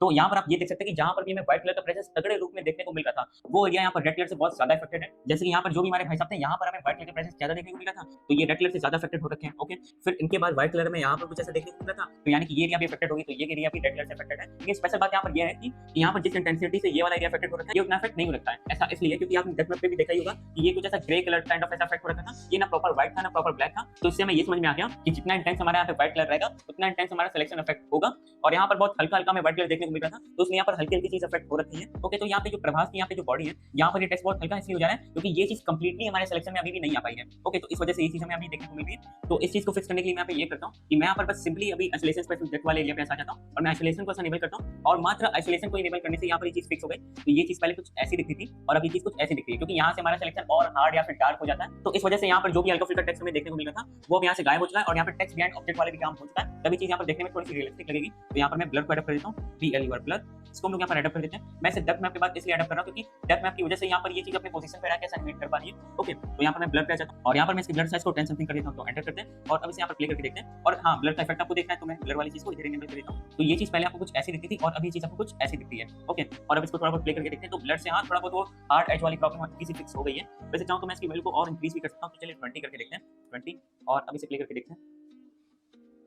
तो यहाँ पर आप ये देख सकते हैं कि जहाँ पर भी हमें व्हाइट कलर का प्रेजेंस तगड़े रूप में देखने को मिल रहा था, वो एरिया यहाँ पर रेड कलर से बहुत ज्यादा इफेक्टेड है। जैसे कि यहाँ पर जो भी हमारे भाई साहब थे, यहाँ पर हमें व्हाइट कलर का प्रेजेंस ज्यादा देखने को मिला था, तो ये रेड कलर से ज्यादा इफेक्टेड हो रखे हैं। ओके, फिर इनके बाद व्हाइट कलर में यहाँ पर कुछ ऐसा देखने को मिला था, तो यानी कि ये एरिया भी इफेक्टेड होगी, तो ये एरिया भी रेड कलर से इफेक्टेड है। लेकिन स्पेशल बात यहाँ पर यह है कि यहाँ पर जिस इंटेंसिटी से ये वाला एरिया इफेक्टेड हो रखा है, ये उतना इफेक्ट नहीं हो रखा है। ऐसा इसलिए क्योंकि आपने डेप्थ मैप पे भी देखा ही होगा कि ये कुछ ऐसा ग्रे कलर काइंड ऑफ ऐसा इफेक्ट हो रखा था, ये ना प्रॉपर व्हाइट था ना प्रॉपर ब्लैक था। तो इससे हमें ये समझ में आ गया कि जितना इंटेंस हमारे यहाँ पे व्हाइट कलर रहेगा, उतना इंटेंस हमारा सिलेक्शन इफेक्ट होगा। और यहाँ पर बहुत हल्का हल्का हमें व्हाइट कलर देखने को मिल रहा था, तो इसलिए यहाँ पर हल्की हल्की चीज इफेक्ट हो रखी है। ओके, तो यहाँ पे जो प्रभास की यहाँ पे जो बॉडी है, यहाँ पर ये टेक्स्ट बहुत हल्का इसलिए हो जा रहा है क्योंकि ये चीज कंप्लीटली हमारे सिलेक्शन में अभी भी नहीं आ पाई है। ओके, तो इस वजह से ये चीज हमें अभी देखने को मिल रही है। तो इस चीज को फिक्स करने के लिए मैं यहाँ पे ये करता हूँ कि मैं यहाँ पर बस सिंपली अभी आइसोलेशन स्पेसिफिक डेप्थ वाले एरिया पे आ जाता हूँ और मैं आइसोलेशन को इनेबल करता हूँ, और मात्र आइसोलेशन को इनेबल करने से यहाँ पर ये चीज फिक्स हो गई। तो ये चीज पहले कुछ ऐसी दिखती थी और अभी चीज कुछ ऐसी दिखती है, क्योंकि यहाँ से हमारा सिलेक्शन और हार्ड या फिर डार्क हो जाता है। तो इस वजह से यहाँ पर जो भी हल्का फुल्का टेक्स्ट हमें देखने को मिल रहा था, वो यहाँ से गायब हो चुका है और यहाँ पर टेक्स्ट बिहाइंड ऑब्जेक्ट वाले भी काम हो चुका है। तभी चीज यहाँ पर देखने में थोड़ी सी रियलिस्टिक लगेगी। तो यहाँ पर मैं ब्लर को एडप्ट कर देता हूँ, BLUR ब्लर, इसको हम लोग यहाँ पर एडप्ट कर देते हैं। मैं इसे डेप्थ मैप के बाद इसलिए एडप्ट कर रहा हूँ क्योंकि डेप्थ मैप की वजह से यहाँ पर ये चीज अपने पोजीशन पे रह के एनिमेट कर पा रही है। ओके, तो यहाँ पर मैं ब्लर पे आ जाता हूँ और यहाँ पर मैं इसके ब्लर साइज को 10 समथिंग कर देता हूँ, तो एंटर करते हैं और अब इसे यहाँ पर प्ले करके देखते हैं। और हाँ, ब्लर का इफेक्ट आपको देखना है तो मैं ब्लर वाली चीज को इधर इनेबल कर देता हूँ। तो ये चीज पहले आपको कुछ ऐसी दिखती थी और अभी चीज आपको कुछ ऐसी दिखती है। ओके, और अब इसको थोड़ा बहुत प्ले करके देखते हैं। तो ब्लर से हाँ थोड़ा बहुत वो हार्ड एज वाली प्रॉब्लम किसी फिक्स हो गई है। वैसे चाहूँ तो मैं इसकी वैल्यू को और इंक्रीज भी कर सकता हूँ, तो चलिए 20 करके देखते हैं, 20, और अब इसे प्ले करके देखते हैं।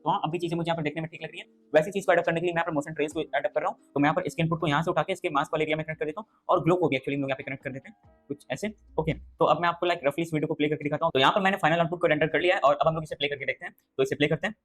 तो हाँ, अभी चीजें मुझे यहाँ पर देखने में ठीक लग रही है। वैसी चीज को एडप्ट करने के लिए मैं यहाँ पर मोशन ट्रेस को एडप्ट कर रहा हूँ। तो मैं यहाँ पर इसके इनपुट को यहाँ से उठा के इसके मास्क वाले एरिया में कनेक्ट कर देता हूँ और ग्लो को भी एक्चुअली हम लोग यहाँ पे कनेक्ट कर देते हैं कुछ ऐसे। ओके, तो अब मैं आपको लाइक रफली इस वीडियो को प्ले करके दिखाता हूँ। तो यहाँ पर मैंने फाइनल आउटपुट को रेंडर कर लिया है और अब हम लोग इसे प्ले करके देखते हैं। तो इसे प्ले करते हैं।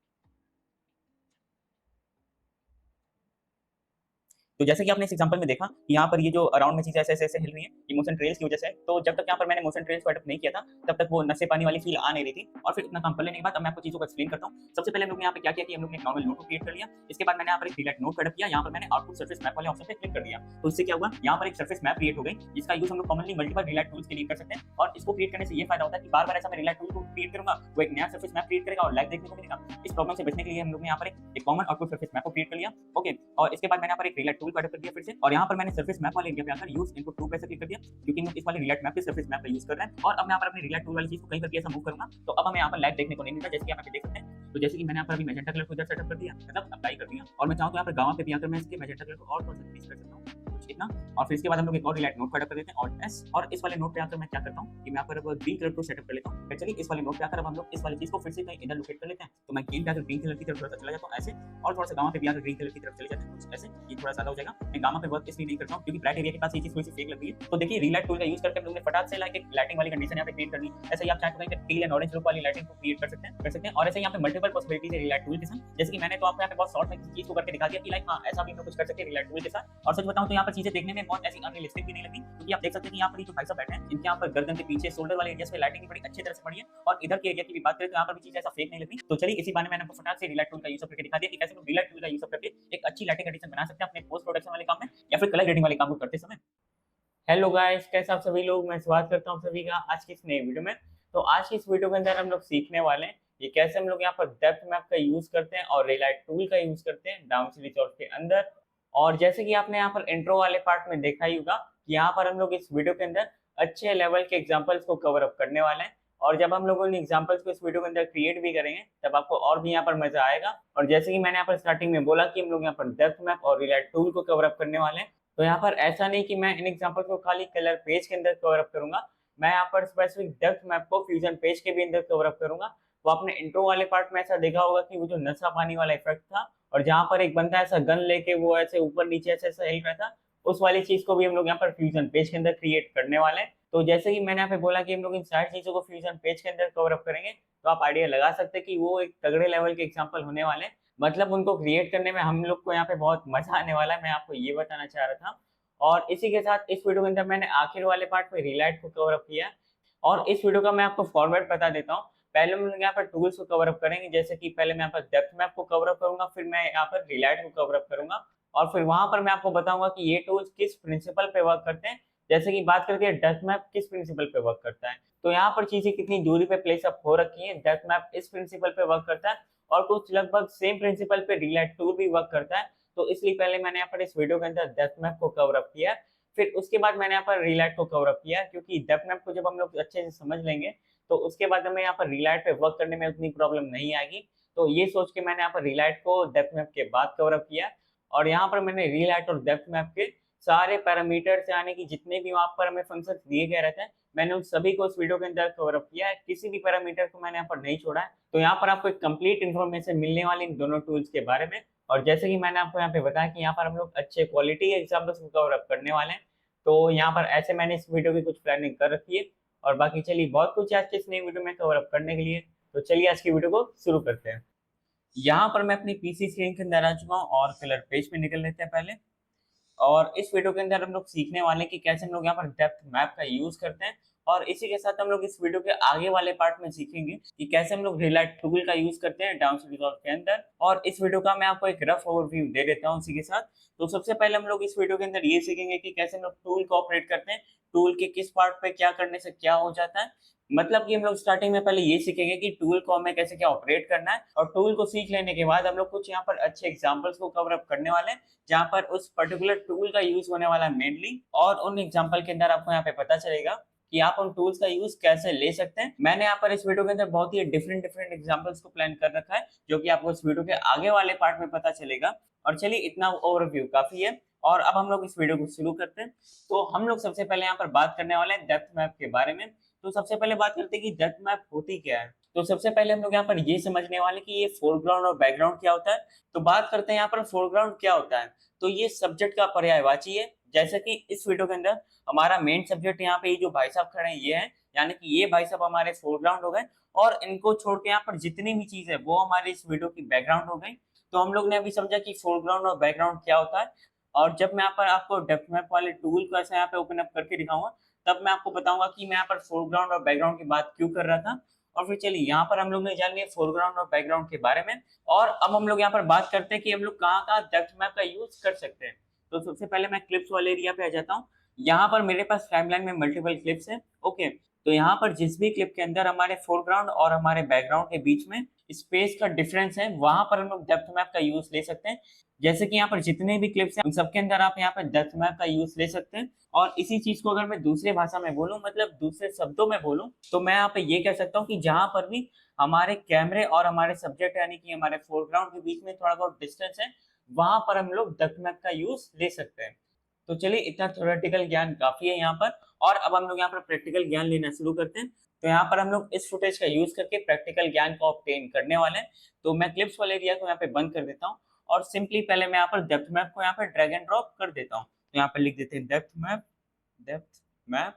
तो जैसे कि आपने इस एग्जांपल में देखा कि यहाँ पर ये जो अराउंड में चीजें ऐसे ऐसे हिल रही हैं, ये मोशन ट्रेल्स की वजह से है। तो जब तक यहाँ पर मैंने मोशन ट्रेल्स को एडप्ट नहीं किया था, तब तक वो नशे पानी वाली फील आ नहीं रही थी। और फिर इतना काम कर लेने के बाद अब मैं आपको चीजों को एक्सप्लेन करता हूँ। सबसे पहले हम लोग ने यहाँ पे क्या किया कि हम लोग ने एक नॉर्मल नोड को क्रिएट कर लिया। इसके बाद मैंने यहाँ पर एक रिलेट नोड एडप्ट किया। यहाँ पर मैंने आउटपुट सर्फेस मैप वाले ऑप्शन पे क्लिक कर दिया। तो इससे क्या हुआ, यहाँ पर एक सर्फेस मैप क्रिएट हो गई, जिसका यूज हम लोग कॉमनली मल्टीपल रिलेट टूल्स के लिए कर सकते हैं। और इसको क्रिएट करने से ये फायदा होता है कि बार बार ऐसा मैं रिलेट टूल को क्रिएट करूंगा, वो एक नया सर्फेस मैप क्रिएट करेगा और लैग देखने को मिलेगा। इस प्रॉब्लम से बचने के लिए हम लोग ने यहाँ पर एक कॉमन आउटपुट सर्फेस मैप को क्रिएट कर लिया। ओके, और इसके बाद मैंने यहाँ पर एक रिलेट टूल को एडप्ट कर दिया फिर से, और यहाँ पर मैंने सर्फेस मैप वाले एरिया पे आकर यूज इनपुट टू पे क्लिक कर दिया, क्योंकि हम इस वाले रिलेट मैप पे सर्फेस मैप का यूज कर रहे हैं। और अब मैं यहाँ पर अपनी रिलेट टूल वाली चीज को कहीं पर भी ऐसा मूव करूंगा तो अब हमें यहाँ पर लैग देखने को नहीं मिलता, जैसे कि आप देख सकते हैं। तो जैसे कि मैंने यहाँ पर अभी मैजेंटा कलर को इधर सेटअप कर दिया, मतलब अप्लाई कर दिया, और मैं चाहूँ तो यहाँ पर गावा पे भी आकर मैं इसके मैजेंटा कलर को और थोड़ा सा इंक्रीज कर सकता हूँ कुछ इतना। और फिर इसके बाद हम लोग एक और रिलेट नोड एडप्ट कर देते हैं, ऑल्ट एस, और इस वाले नोड पे आकर मैं क्या करता हूँ कि मैं यहाँ पर ग्रीन कलर को सेटअप कर लेता हूँ। फिर चलिए इस वाले नोड पे आकर अब हम लोग इस वाली चीज को फिर से कहीं इधर लोकेट कर लेते हैं। तो मैं गेम पे आकर ग्रीन कलर की तरफ थोड़ा सा चला जाता हूँ ऐसे, और थोड़ा सा गावा पे भी आकर ग्रीन कलर की तरफ चले जाते हैं कुछ ऐसे। ये थोड़ा ज्यादा हो जाएगा, मैं गामा पे वर्क इसलिए नहीं करता हूँ क्योंकि ब्राइट एरिया के पास ये चीज थोड़ी सी फेक लग रही है। तो देखिए रिलेट टूल का यूज करके हम लोग ने फटाक से लाइक एक लाइटिंग वाली कंडीशन यहाँ पे क्रिएट कर ली। ऐसे ही आप चाहे तो कहीं टील एंड ऑरेंज लुक वाली लाइटिंग को क्रिएट कर सकते हैं। और ऐसे यहाँ पे मल्टीपल पॉसिबिलिटीज है रिलेट टूल के साथ। जैसे कि मैंने तो आपको यहाँ पे बहुत शॉर्ट में चीज को करके दिखा दिया कि लाइक हाँ ऐसा भी हम लोग कुछ कर सकते हैं रिलेट टूल के साथ। और सच बताऊं तो यहाँ पर चीजें देखने में बहुत ऐसी अनरियलिस्टिक भी नहीं लगी, क्योंकि आप देख सकते हैं कि यहाँ पर जो भाई साहब बैठे हैं, इनके यहाँ पर गर्दन के पीछे शोल्डर वाले एरिया पे लाइटिंग भी बड़ी अच्छी तरह से पड़ी है। और इधर के एरिया की भी बात करें तो यहाँ पर भी चीज ऐसा फेक नहीं लगी। तो चलिए इसी बारे में मैंने आपको फटाक से रिलेट टूल का यूज करके दिखा दिया कि कैसे लोग रिलेट टूल का यूज करके एक अच्छी लाइटिंग कंडीशन बना सकते हैं अपने पोस्ट प्रोडक्शन वाले काम में या फिर कलर ग्रेडिंग वाले काम को करते समय। हेलो गाइस, कैसे आप सभी लोग, मैं स्वागत करता हूँ सभी का आज की इस नई वीडियो में। तो आज की इस वीडियो के अंदर हम लोग सीखने वाले हैं ये कैसे हम लोग यहाँ पर डेप्थ मैप का यूज करते हैं और रिलाइट टूल का यूज करते हैं डाउनसी रिजॉल्व के अंदर। और जैसे कि आपने यहाँ पर इंट्रो वाले पार्ट में देखा ही होगा कि यहाँ पर हम लोग इस वीडियो के अंदर अच्छे लेवल के एग्जाम्पल्स को कवर अप करने वाले हैं। और जब हम लोग उन एग्जाम्पल्स को इस वीडियो के अंदर क्रिएट भी करेंगे तब आपको और भी यहाँ पर मजा आएगा। और जैसे कि मैंने यहाँ पर स्टार्टिंग में बोला कि हम लोग यहाँ पर डेप्थ मैप और रिलाइट टूल को कवर अप करने वाले हैं, तो यहाँ पर ऐसा नहीं कि मैं इन एग्जांपल को खाली कलर पेज के अंदर कवर अप करूंगा, मैं यहाँ पर स्पेसिफिक डेप्थ मैप को फ्यूजन पेज के भी अंदर कवर अप करूंगा। तो आपने इंट्रो वाले पार्ट में ऐसा देखा होगा कि वो जो नशा पानी वाला इफेक्ट था और जहाँ पर एक बंदा ऐसा गन लेके वो ऐसे ऊपर नीचे ऐसे ऐसा हिल रहा था, उस वाली चीज को भी हम लोग यहाँ पर फ्यूजन पेज के अंदर क्रिएट करने वाले हैं। तो जैसे कि मैंने यहाँ पे बोला कि हम लोग इन सारी चीजों को फ्यूजन पेज के अंदर कवर अप करेंगे, तो आप आइडिया लगा सकते हैं कि वो एक तगड़े लेवल के एग्जाम्पल होने वाले हैं। मतलब उनको क्रिएट करने में हम लोग को यहाँ पे बहुत मजा आने वाला है, मैं आपको ये बताना चाह रहा था। और इसी के साथ इस वीडियो के अंदर मैंने आखिर वाले पार्ट में रिलाइट को कवर अप किया। और इस वीडियो का मैं आपको फॉर्मेट बता देता हूँ। पहले हम लोग यहाँ पर टूल्स को कवर अप करेंगे, जैसे कि पहले मैं यहाँ पर डेप्थ मैप को कवर अप करूंगा, फिर मैं यहाँ पर रिलाइट को कवर अप करूंगा, और फिर वहां पर मैं आपको बताऊंगा कि ये टूल्स किस प्रिंसिपल पे वर्क करते हैं। जैसे कि बात करते हैं डेप्थ मैप किस प्रिंसिपल पे वर्क करता है, तो यहाँ पर चीजें कितनी दूरी पे प्लेस अप हो रखी है। डेप्थ मैप इस प्रिंसिपल पे वर्क करता है और कुछ लगभग सेम प्रिंसिपल पे रिलाइट टूल भी वर्क करता है। तो इसलिए पहले मैंने यहाँ पर इस वीडियो के अंदर डेप्थ मैप को कवर अप किया, फिर उसके बाद मैंने यहाँ पर रिलाइट को कवर अप किया, क्योंकि डेप्थ मैप को जब हम लोग अच्छे से समझ लेंगे तो उसके बाद हमें यहाँ पर रिलाइट पे वर्क करने में उतनी प्रॉब्लम नहीं आएगी। तो ये सोच के मैंने यहाँ पर रिलाइट को डेप्थ मैप के बाद कवर अप किया। और यहाँ पर मैंने रियल हाइट और डेप्थ मैप के सारे पैरामीटर्स यानी कि जितने भी वहाँ पर हमें फंक्शंस दिए गए रहते हैं, मैंने उन सभी को इस वीडियो के अंदर कवर अप किया है। किसी भी पैरामीटर को मैंने यहाँ पर नहीं छोड़ा है। तो यहाँ पर आपको एक कंप्लीट इन्फॉर्मेशन मिलने वाली इन दोनों टूल्स के बारे में। और जैसे कि मैंने आपको यहाँ पे बताया कि यहाँ पर हम लोग अच्छे क्वालिटी एग्जाम्पल्स को कवर अप करने वाले हैं। तो यहाँ पर ऐसे मैंने इस वीडियो की कुछ प्लानिंग कर रखी है। और बाकी चलिए बहुत कुछ आज के इस नई वीडियो में कवर अप करने के लिए, तो चलिए आज की वीडियो को शुरू करते हैं। यहाँ पर मैं अपनी पीसी स्क्रीन के अंदर आ चुका हूँ और कलर पेज पे निकल लेते हैं पहले। और इस वीडियो के अंदर हम लोग सीखने वाले हैं कि कैसे हम लोग यहाँ पर डेप्थ मैप का यूज करते हैं। और इसी के साथ हम लोग इस वीडियो के आगे वाले पार्ट में सीखेंगे कि कैसे हम लोग रिलाइट टूल का यूज करते हैं डाउनस्ट्रीम रिजॉल्व के अंदर। और इस वीडियो का मैं आपको एक रफ ओवरव्यू दे देता हूँ इसी के साथ। तो सबसे पहले हम लोग इस वीडियो के अंदर ये सीखेंगे कि कैसे हम लोग टूल को ऑपरेट करते हैं, टूल के किस पार्ट पे क्या करने से क्या हो जाता है। मतलब कि हम लोग स्टार्टिंग में पहले ये सीखेंगे कि टूल को हमें कैसे क्या ऑपरेट करना है, और टूल को सीख लेने के बाद हम लोग कुछ यहाँ पर अच्छे एग्जांपल्स को कवर अप करने वाले हैं जहाँ पर उस पर्टिकुलर टूल का यूज होने वाला है मेनली। और उन एग्जांपल के अंदर आपको यहाँ पे पता चलेगा कि आप उन टूल्स का यूज कैसे ले सकते हैं। मैंने यहाँ पर इस वीडियो के अंदर बहुत ही डिफरेंट डिफरेंट एग्जांपल्स को प्लान कर रखा है, जो कि आपको इस वीडियो के आगे वाले पार्ट में पता चलेगा। और चलिए इतना ओवरव्यू काफी है, और अब हम लोग इस वीडियो को शुरू करते हैं। तो हम लोग सबसे पहले यहाँ पर बात करने वाले हैं डेप्थ मैप के बारे में। तो सबसे पहले बात करते हैं कि डेप्थ मैप होती क्या है। तो सबसे पहले हम लोग यहाँ पर ये समझने वाले कि ये फोरग्राउंड और बैकग्राउंड क्या होता है। तो बात करते हैं यहाँ पर फोरग्राउंड क्या होता है। तो ये सब्जेक्ट का पर्यायवाची है। जैसे कि इस वीडियो के अंदर हमारा मेन सब्जेक्ट यहाँ पे ये जो भाई साहब खड़े हैं ये है, यानी कि ये भाई साहब हमारे फोरग्राउंड हो गए, और इनको छोड़ के यहाँ पर जितनी भी चीज है वो हमारी इस वीडियो की बैकग्राउंड हो गई। तो हम लोग ने अभी समझा कि फोरग्राउंड और बैकग्राउंड क्या होता है। और जब मैं यहाँ पर आपको डेप्थ मैप वाले टूल को ऐसे यहाँ पे ओपन अप करके दिखाऊंगा, तब मैं आपको बताऊंगा कि मैं यहाँ पर फोरग्राउंड और बैकग्राउंड की बात क्यों कर रहा था। और फिर चलिए यहाँ पर हम लोग ने जान लिया फोरग्राउंड और बैकग्राउंड के बारे में। और अब हम लोग यहाँ पर बात करते हैं कि हम लोग कहाँ कहाँ डेप्थ मैप का यूज कर सकते हैं। तो सबसे पहले मैं क्लिप्स वाले एरिया पे आ जाता हूँ। यहाँ पर मेरे पास टाइमलाइन में मल्टीपल क्लिप्स है। ओके, तो यहाँ पर जिस भी क्लिप के अंदर हमारे फोरग्राउंड और हमारे बैकग्राउंड के बीच में स्पेस का डिफरेंस है, वहां पर हम लोग डेप्थ मैप का यूज ले सकते हैं। जैसे कि यहाँ पर जितने भी क्लिप्स हैं उन सबके अंदर आप यहाँ पर डेप्थ मैप का यूज ले सकते हैं। और इसी चीज को अगर मैं दूसरे भाषा में बोलूं, मतलब दूसरे शब्दों में बोलूं, तो मैं यहाँ पे ये कह सकता हूँ कि जहां पर भी हमारे कैमरे और हमारे सब्जेक्ट यानी कि हमारे फोरग्राउंड के बीच में थोड़ा बहुत डिस्टेंस है, वहां पर हम लोग डेप्थ मैप का यूज ले सकते हैं। तो चलिए इतना थ्योरेटिकल ज्ञान काफी है यहाँ पर, और अब हम लोग यहाँ पर प्रैक्टिकल ज्ञान लेना शुरू करते हैं। तो यहाँ पर हम लोग इस फुटेज का यूज करके प्रैक्टिकल ज्ञान को ऑब्टेन करने वाले हैं। तो मैं क्लिप्स वाले एरिया को यहाँ पे बंद कर देता हूँ, और सिंपली पहले मैं यहाँ पर डेप्थ मैप को यहाँ पे ड्रैग एंड ड्रॉप कर देता हूँ। तो यहाँ पर लिख देते हैं डेप्थ मैप,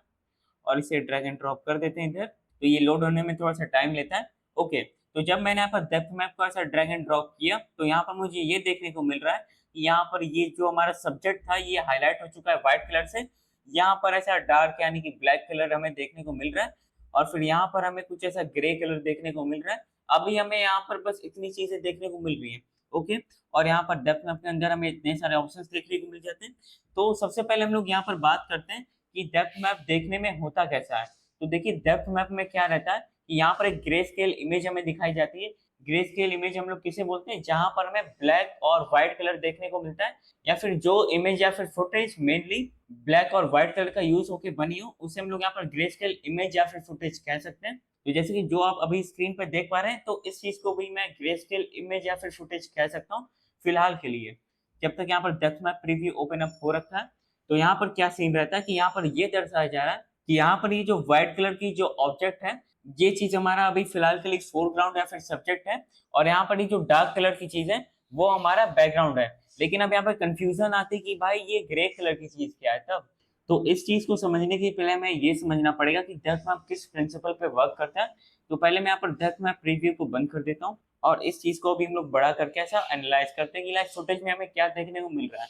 और इसे ड्रैग एंड ड्रॉप कर देते हैं इधर। तो ये लोड होने में थोड़ा सा टाइम लेता है। ओके, तो जब मैंने यहाँ पर डेप्थ मैप को ऐसा ड्रैग एंड ड्रॉप किया, तो यहाँ पर मुझे ये देखने को मिल रहा है कि यहाँ पर ये जो हमारा सब्जेक्ट था ये हाईलाइट हो चुका है व्हाइट कलर से। यहाँ पर ऐसा डार्क यानी कि ब्लैक कलर हमें देखने को मिल रहा है, और फिर यहाँ पर हमें कुछ ऐसा ग्रे कलर देखने को मिल रहा है। अभी हमें यहाँ पर बस इतनी चीजें देखने को मिल रही है। ओके, और यहाँ पर डेप्थ मैप के अंदर हमें इतने सारे ऑप्शंस देखने को मिल जाते हैं। तो सबसे पहले हम लोग यहाँ पर बात करते हैं कि डेप्थ मैप देखने में होता कैसा है। तो देखिए डेप्थ मैप में क्या रहता है कि यहाँ पर एक ग्रे स्केल इमेज हमें दिखाई जाती है। ग्रे स्केल इमेज हम लोग किसे बोलते हैं, जहां पर हमें ब्लैक और व्हाइट कलर देखने को मिलता है, या फिर जो इमेज या फिर फुटेज मेनली ब्लैक और व्हाइट कलर का यूज होकर बनी हो उसे हम लोग यहाँ पर ग्रे स्केल इमेज या फिर फुटेज कह सकते हैं। तो जैसे कि जो आप अभी स्क्रीन पर देख पा रहे हैं, तो इस चीज को भी मैं ग्रे स्केल इमेज या फिर फुटेज कह सकता हूँ फिलहाल के लिए, जब तक यहाँ पर depth map preview open up हो रखा है। तो यहाँ पर क्या सीन रहता है कि यहाँ पर ये दर्शाया जा रहा है कि यहाँ पर ये जो व्हाइट कलर की जो ऑब्जेक्ट है, ये चीज हमारा अभी फिलहाल के लिए फोरग्राउंड या फिर सब्जेक्ट है, और यहाँ पर ये जो डार्क कलर की चीज है वो हमारा बैकग्राउंड है। लेकिन अब यहाँ पर कंफ्यूजन आती है कि भाई ये ग्रे कलर की चीज क्या है तब। तो इस चीज को समझने के पहले हमें ये समझना पड़ेगा कि डेप्थ मैप किस प्रिंसिपल पे वर्क करता है। तो पहले मैं यहाँ पर डेप्थ मैप प्रीव्यू को बंद कर देता हूँ, और इस चीज को भी हम लोग बड़ा करके ऐसा एनालाइज करते हैं कि लाइव फुटेज में हमें क्या देखने को मिल रहा है।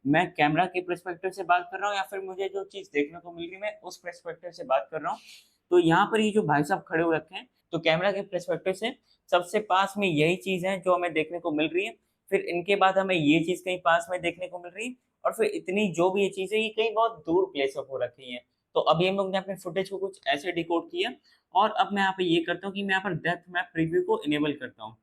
मैं कैमरा के पर्सपेक्टिव से बात कर रहा हूँ या फिर मुझे जो चीज देखने को मिल रही है मैं उस पर्सपेक्टिव से बात कर रहा हूँ। तो यहाँ पर ये जो भाई साहब खड़े हो रखे हैं, तो कैमरा के पर्सपेक्टिव से सबसे पास में यही चीज है जो हमें देखने को मिल रही है। फिर इनके बाद हमें ये चीज कहीं पास में देखने को मिल रही है, और फिर इतनी जो भी ये चीज है ये कहीं बहुत दूर प्लेस अप हो रखी है। तो अभी हम लोग ने अपने फुटेज को कुछ ऐसे डिकोड किया, और अब मैं यहाँ पे ये करता हूँ कि मैं यहाँ पर डेप्थ मैप प्रीव्यू को इनेबल करता हूँ।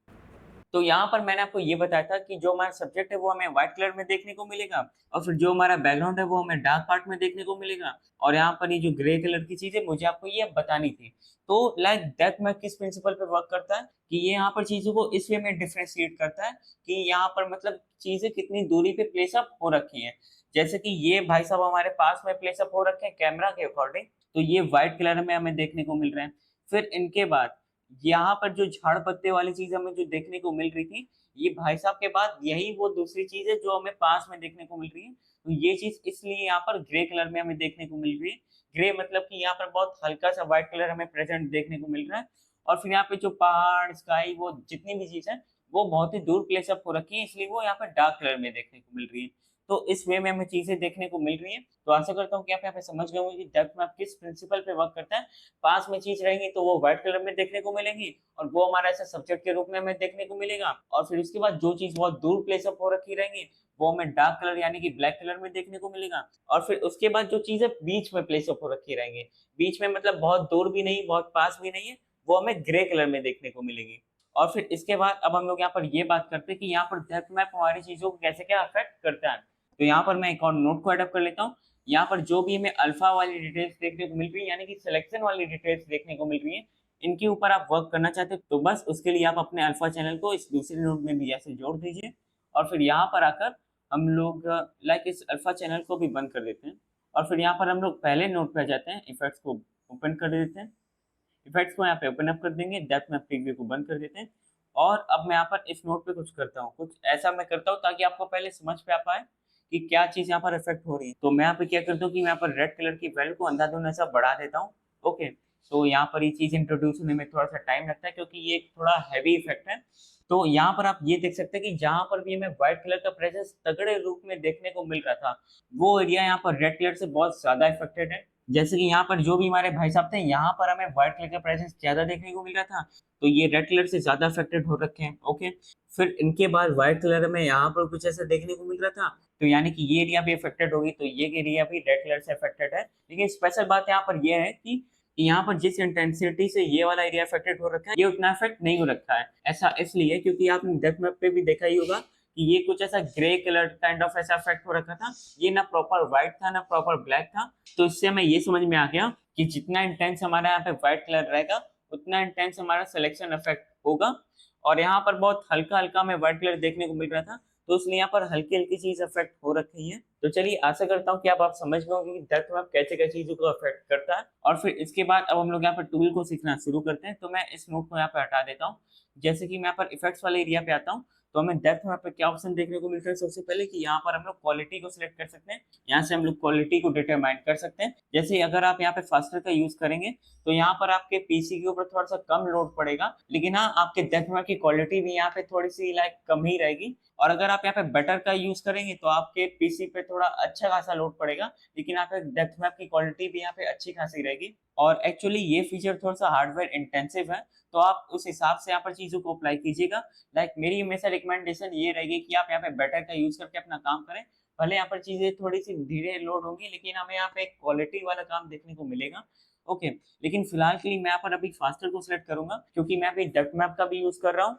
तो यहाँ पर मैंने आपको ये बताया था कि जो हमारा सब्जेक्ट है वो हमें व्हाइट कलर में देखने को मिलेगा और फिर जो हमारा बैकग्राउंड है वो हमें डार्क पार्ट में देखने को मिलेगा और यहाँ पर ये जो ग्रे कलर की चीज़ है मुझे आपको ये बतानी थी। तो लाइक दैट मैं किस प्रिंसिपल पे वर्क करता है कि ये यहाँ पर चीज़ों को इस वे में डिफरेंशिएट करता है कि यहाँ पर मतलब चीज़ें कितनी दूरी पे प्लेस अप हो रखी हैं। जैसे कि ये भाई साहब हमारे पास में प्लेस अप हो रखे हैं कैमरा के अकॉर्डिंग, तो ये व्हाइट कलर में हमें देखने को मिल रहे हैं। फिर इनके बाद यहाँ पर जो झाड़ पत्ते वाली चीज़ हमें जो देखने को मिल रही थी, ये भाई साहब के बाद यही वो दूसरी चीज़ है जो हमें पास में देखने को मिल रही है। तो ये चीज़ इसलिए यहाँ पर ग्रे कलर में हमें देखने को मिल रही है। ग्रे मतलब कि यहाँ पर बहुत हल्का-सा व्हाइट कलर हमें प्रेज़ेंट देखने को मिल रहा है और फिर यहाँ पे जो पहाड़, स्काई वो जितनी भी चीज़ है, वो बहुत ही दूर प्लेस अप हो रखी है इसलिए वो यहाँ पर डार्क कलर में देखने को मिल रही है। तो इस वे में हमें चीज़ें देखने को मिल रही हैं। तो आशा करता हूँ कि आप यहाँ पे समझ गए होंगे कि डेप्थ मैप किस प्रिंसिपल पे वर्क करता है। पास में चीज़ रहेंगी तो वो व्हाइट कलर में देखने को मिलेंगी और वो हमारा ऐसा सब्जेक्ट के रूप में हमें देखने को मिलेगा और फिर उसके बाद जो चीज़ बहुत दूर प्लेस अप हो रखी रहेंगी, वो हमें डार्क कलर यानी कि ब्लैक कलर में देखने को मिलेगा और फिर उसके बाद जो चीज़ें बीच में प्लेस अप हो रखी रहेंगी, बीच में मतलब बहुत दूर भी नहीं, बहुत पास भी नहीं है, वो हमें ग्रे कलर में देखने को मिलेगी। और फिर इसके बाद अब हम लोग यहाँ पर ये बात करते हैं कि यहाँ पर डेप्थ मैप हमारी चीज़ों को कैसे क्या अफ़ेक्ट करता है। तो यहाँ पर मैं एक और नोट को एडअप कर लेता हूँ। यहाँ पर जो भी हमें अल्फ़ा वाली डिटेल्स देखने को मिल रही है, यानी कि सिलेक्शन वाली डिटेल्स देखने को मिल रही हैं, इनके ऊपर आप वर्क करना चाहते हो, तो बस उसके लिए आप अपने अल्फ़ा चैनल को इस दूसरे नोट में भी ऐसे जोड़ दीजिए और फिर यहाँ पर आकर हम लोग लाइक इस अल्फ़ा चैनल को भी बंद कर देते हैं और फिर यहाँ पर हम लोग पहले नोट पे आ जाते हैं, इफ़ेक्ट्स को ओपन कर देते हैं। इफेक्ट्स को यहाँ पे ओपन अप कर देंगे, डेप्थ मैप प्रीव्यू को बंद कर देते हैं और अब मैं यहाँ पर इस नोट पे कुछ करता हूँ। कुछ ऐसा मैं करता हूँ ताकि आपको पहले समझ पे आ पाए कि क्या चीज़ यहाँ पर इफ़ेक्ट हो रही है। तो मैं यहाँ पे क्या करता हूँ कि मैं यहाँ पर रेड कलर की वैल्यू को अंधाधुंध ऐसा बढ़ा देता हूँ। ओके, तो यहाँ पर ये चीज़ इंट्रोड्यूस होने में थोड़ा-सा टाइम लगता है क्योंकि ये एक थोड़ा हेवी इफ़ेक्ट है। तो यहाँ पर आप ये देख सकते हैं कि जहाँ पर भी हमें व्हाइट कलर का प्रेजेंस तगड़े रूप में देखने को मिल रहा था, वो एरिया यहाँ पर रेड कलर से बहुत ज़्यादा इफ़ेक्टेड है। जैसे कि यहाँ पर जो भी हमारे भाई साहब थे, यहाँ पर हमें व्हाइट कलर का प्रेजेंस ज़्यादा देखने को मिल रहा था, तो ये रेड कलर से ज़्यादा अफेक्टेड हो रखे हैं, ओके। फिर इनके बाद व्हाइट कलर में यहाँ पर कुछ ऐसा देखने को मिल रहा था, तो यानी कि ये एरिया भी अफेक्टेड होगी, तो ये एरिया भी रेड कलर से अफेक्टेड है। लेकिन स्पेशल बात यहाँ पर ये है कि यहाँ पर जिस इंटेंसिटी से ये वाला एरिया अफेक्टेड हो रखा है, ये उतना अफेक्ट नहीं हो रखा है। ऐसा इसलिए क्योंकि आपने डेप्थ मैप पे भी देखा ही होगा कि ये कुछ ऐसा ग्रे कलर काइंड ऑफ ऐसा इफेक्ट हो रखा था। ये ना प्रॉपर व्हाइट था, ना प्रॉपर ब्लैक था। तो इससे हमें ये समझ में आ गया कि जितना इंटेंस हमारा यहाँ पे व्हाइट कलर रहेगा, उतना इंटेंस हमारा सिलेक्शन इफेक्ट होगा और यहाँ पर बहुत हल्का-हल्का हमें व्हाइट कलर देखने को मिल रहा था। तो इसलिए यहाँ पर हल्की-हल्की चीज़ इफेक्ट हो रखी है। तो चलिए आशा करता हूँ कि अब आप समझ गए होंगे कि डेप्थ मैप कैसे-क्या चीज़ों को अफेक्ट करता है और फिर इसके बाद अब हम लोग यहाँ पर टूल को सीखना शुरू करते हैं। तो मैं इस नोट को यहाँ पे हटा देता हूँ। जैसे कि मैं यहाँ पर इफेक्ट्स वाले एरिया पे आता हूँ, तो हमें डेप्थ मैप पे क्या ऑप्शन देखने को मिलता है सबसे पहले कि यहाँ पर हम लोग क्वालिटी को सिलेक्ट कर सकते हैं। यहाँ से हम लोग क्वालिटी को डिटरमाइन कर सकते हैं। जैसे अगर आप यहाँ पे फास्टर का यूज़ करेंगे, तो यहाँ पर आपके पीसी के ऊपर थोड़ा-सा कम लोड पड़ेगा, लेकिन हाँ, आपके डेप्थ मैप की क्वालिटी भी यहाँ पे थोड़ी-सी लाइक कम ही रहेगी और अगर आप यहाँ पे बेटर का यूज़ करेंगे, तो आपके पीसी पे थोड़ा अच्छा खासा लोड पड़ेगा, लेकिन आपके डेप्थ मैप की क्वालिटी भी यहाँ पे अच्छी खासी रहेगी और एक्चुअली ये फीचर थोड़ा-सा हार्डवेयर इंटेंसिव है, तो आप उस हिसाब से यहाँ पर चीज़ों को अप्लाई कीजिएगा। लाइक मेरी हमेशा रिकमेंडेशन ये रहेगी कि आप यहाँ पे बेटर का यूज़ करके अपना काम करें। भले यहाँ पर चीज़ें थोड़ी-सी धीरे लोड होंगी, लेकिन हमें यहाँ पे एक क्वालिटी वाला काम देखने को मिलेगा। ओके, लेकिन फिलहाल के लिए मैं यहाँ पर अभी फास्टर को सिलेक्ट करूँगा क्योंकि मैं अभी डेप्थ मैप का भी यूज़ कर रहा हूँ,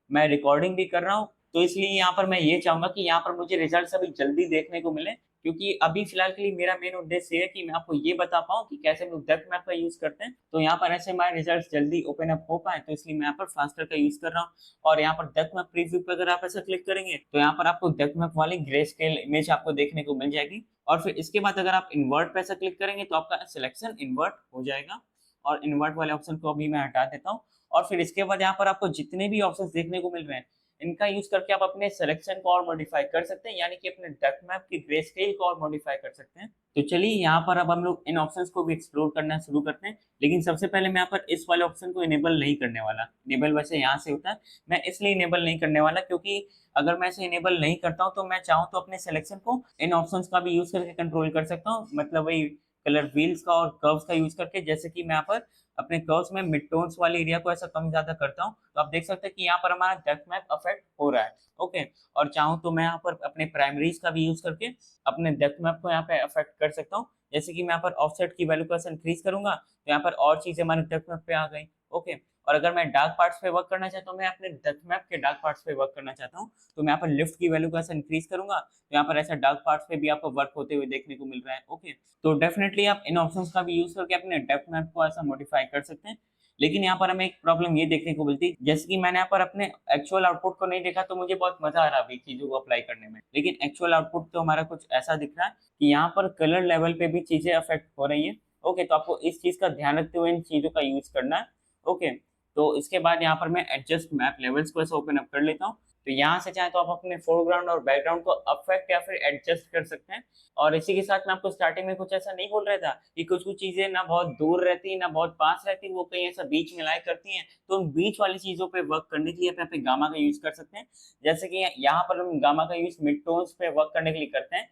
मैं रिकॉर्डिंग भी कर रहा हूँ, तो इसलिए यहाँ पर मैं ये चाहूँगा कि यहाँ पर मुझे रिजल्ट्स अभी जल्दी देखने को मिले क्योंकि अभी फिलहाल के लिए मेरा मेन उद्देश्य ये है कि मैं आपको ये बता पाऊँ कि कैसे हम लोग डेप्थ मैप का यूज़ करते हैं, तो यहाँ पर ऐसे हमारे रिजल्ट्स जल्दी ओपन अप हो पाएँ, तो इसलिए मैं यहाँ पर फास्टर का यूज़ कर रहा हूँ और यहाँ पर डेप्थ मैप प्रीव्यू पे अगर आप ऐसा क्लिक करेंगे, तो यहाँ पर आपको डेप्थ मैप वाली ग्रे स्केल इमेज आपको देखने को मिल जाएगी और फिर इसके बाद अगर आप इन्वर्ट पे ऐसा क्लिक करेंगे, तो आपका सिलेक्शन इन्वर्ट हो जाएगा और इन्वर्ट वाले ऑप्शन को अभी मैं हटा देता हूँ और फिर इसके बाद यहाँ पर आपको जितने भी ऑप्शंस देखने को मिल रहे हैं, इनका यूज़ करके आप अपने सिलेक्शन को और मॉडिफाई कर सकते हैं, यानी कि अपने डेप्थ मैप की ग्रे स्केल को और मॉडिफाई कर सकते हैं। तो चलिए यहाँ पर अब हम लोग इन ऑप्शंस को भी एक्सप्लोर करना शुरू करते हैं, लेकिन सबसे पहले मैं यहाँ पर इस वाले ऑप्शन को इनेबल नहीं करने वाला। इनेबल वैसे यहाँ से होता है, मैं इसलिए इनेबल नहीं करने वाला क्योंकि अगर मैं इसे इनेबल नहीं करता हूँ, तो मैं चाहूँ तो अपने सिलेक्शन को इन ऑप्शंस का भी यूज़ करके कंट्रोल कर सकता हूँ। मतलब वही कलर व्हील्स का और कर्व्स का यूज़ करके, जैसे कि मैं यहाँ पर अपने कर्व्स में मिड टोन्स वाले एरिया को ऐसा कम ज़्यादा करता हूँ, तो आप देख सकते हैं कि यहाँ पर हमारा डेप्थ मैप अफेक्ट हो रहा है। ओके, और चाहूँ तो मैं यहाँ पर अपने प्राइमरीज़ का भी यूज़ करके अपने डेप्थ मैप को यहाँ पे अफेक्ट कर सकता हूँ। जैसे कि मैं यहाँ पर ऑफसेट की वैल्यू को ऐसे इंक्रीज़ करूँगा, तो यहाँ पर और चीज़ें हमारे डेप्थ मैप पे आ गई। ओके, और अगर मैं डार्क पार्ट्स पे वर्क करना चाहता हूँ, मैं अपने डेप्थ मैप के डार्क पार्ट्स पे वर्क करना चाहता हूँ, तो मैं यहाँ पर लिफ्ट की वैल्यू को ऐसा इंक्रीज करूंगा, तो यहाँ पर ऐसा डार्क पार्ट्स पे भी आपको वर्क होते हुए देखने को मिल रहा है। ओके, तो डेफिनेटली आप इन ऑप्शंस का भी यूज करके अपने डेप्थ मैप को ऐसा मॉडिफाई कर सकते हैं। लेकिन यहाँ पर हमें एक प्रॉब्लम ये देखने को मिलती है, जैसे कि मैंने यहाँ पर अपने एक्चुअल आउटपुट को नहीं देखा, तो मुझे बहुत मजा आ रहा अभी चीजों को अप्लाई करने में, लेकिन एक्चुअल आउटपुट तो हमारा कुछ ऐसा दिख रहा है कि यहाँ पर कलर लेवल पे भी चीजें अफेक्ट हो रही है। ओके, तो आपको इस चीज का ध्यान रखते हुए इन चीजों का यूज करना है। ओके, तो इसके बाद यहाँ पर मैं एडजस्ट मैप लेवल्स को ऐसे ओपन अप कर लेता हूँ। तो यहाँ से चाहे तो आप अपने फोरग्राउंड और बैकग्राउंड को अफेक्ट या फिर एडजस्ट कर सकते हैं। और इसी के साथ मैं आपको स्टार्टिंग में कुछ ऐसा नहीं बोल रहा था कि कुछ कुछ चीजें ना बहुत दूर रहती ना बहुत पास रहती, वो कहीं ऐसा बीच में लाया करती हैं, तो उन बीच वाली चीजों पे वर्क करने के लिए आप यहाँ पे गामा का यूज कर सकते हैं। जैसे कि यहाँ पर हम गामा का यूज मिड टोन्स पे वर्क करने के लिए करते हैं।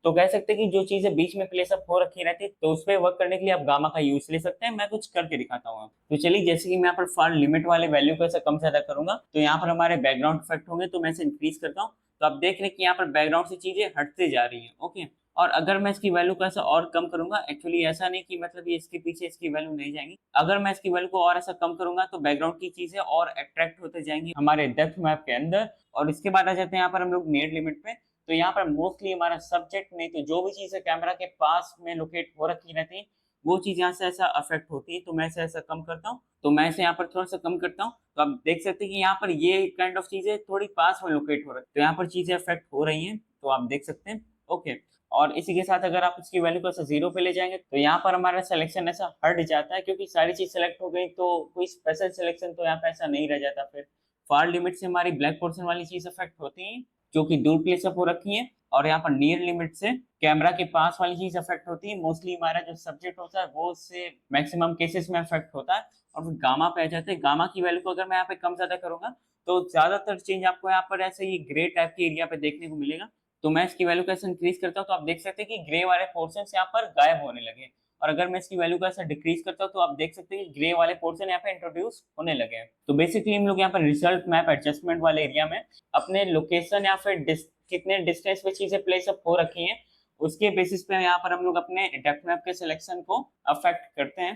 तो कह सकते हैं कि जो चीजें बीच में प्लेस अप हो रखी रहती है, तो उस पर वर्क करने के लिए आप गामा का यूज ले सकते हैं। मैं कुछ करके दिखाता हूँ। तो चलिए, जैसे कि मैं यहाँ पर फार लिमिट वाले वैल्यू को ऐसा कम ज्यादा करूंगा, तो यहाँ पर हमारे बैकग्राउंड इफेक्ट होंगे, तो मैं इसे इंक्रीज करता हूँ। तो आप देख रहे हैं कि यहाँ पर बैकग्राउंड से चीजें हटते जा रही है। ओके, और अगर मैं इसकी वैल्यू को ऐसा और कम करूंगा, एक्चुअली ऐसा नहीं कि मतलब ये इसके पीछे इसकी वैल्यू नहीं जाएंगी, अगर मैं इसकी वैल्यू को और ऐसा कम करूंगा तो बैकग्राउंड की चीजें और अट्रैक्ट होते जाएंगी हमारे डेप्थ मैप के अंदर। और इसके बाद आ जाते हैं यहाँ पर हम लोग नियर लिमिट पे। तो यहाँ पर मोस्टली हमारा सब्जेक्ट नहीं तो जो भी चीजें कैमरा के पास में लोकेट हो रखी रहती है, वो चीज यहाँ से ऐसा अफेक्ट होती है। तो मैं इसे ऐसा कम करता हूँ, तो मैं इसे यहाँ पर थोड़ा सा कम करता हूँ, तो आप देख सकते हैं कि यहाँ पर ये काइंड ऑफ चीजें थोड़ी पास में लोकेट हो रही है, तो यहाँ पर चीजें अफेक्ट हो रही हैं, तो आप देख सकते हैं। ओके, और इसी के साथ अगर आप इसकी वैल्यू को ऐसा 0 पे ले जाएंगे, तो यहाँ पर हमारा सिलेक्शन ऐसा हट जाता है, क्योंकि सारी चीज सेलेक्ट हो गई, तो कोई स्पेशल सिलेक्शन तो यहाँ पे ऐसा नहीं रह जाता। फिर फार लिमिट से हमारी ब्लैक पोर्शन वाली चीज अफेक्ट होती है, जो कि दूर प्लेस अप हो रखी है। और यहाँ पर नियर लिमिट से कैमरा के पास वाली चीज अफेक्ट होती है। मोस्टली हमारा जो सब्जेक्ट होता है वो उससे मैक्सिमम केसेस में अफेक्ट होता है। और फिर गामा पे आ जाते हैं। गामा की वैल्यू को अगर मैं यहाँ पे कम ज्यादा करूंगा, तो ज्यादातर चेंज आपको यहाँ पर ऐसे ये ग्रे टाइप के एरिया पे देखने को मिलेगा। तो मैं इसकी वैल्यू को ऐसे इंक्रीज करता हूँ, तो आप देख सकते हैं कि ग्रे वाले पोर्शन यहाँ पर गायब होने लगे। और अगर मैं इसकी वैल्यू को ऐसा डिक्रीज करता हूँ, तो आप देख सकते हैं कि ग्रे वाले पोर्शन यहाँ पे इंट्रोड्यूस होने लगे हैं। तो बेसिकली हम लोग यहाँ पर रिजल्ट मैप एडजस्टमेंट वाले एरिया में अपने लोकेशन या फिर कितने डिस्टेंस पे चीजें प्लेस अप हो रखी हैं, उसके बेसिस पे यहाँ पर हम लोग अपने डेप्थ मैप के सिलेक्शन को अफेक्ट करते हैं।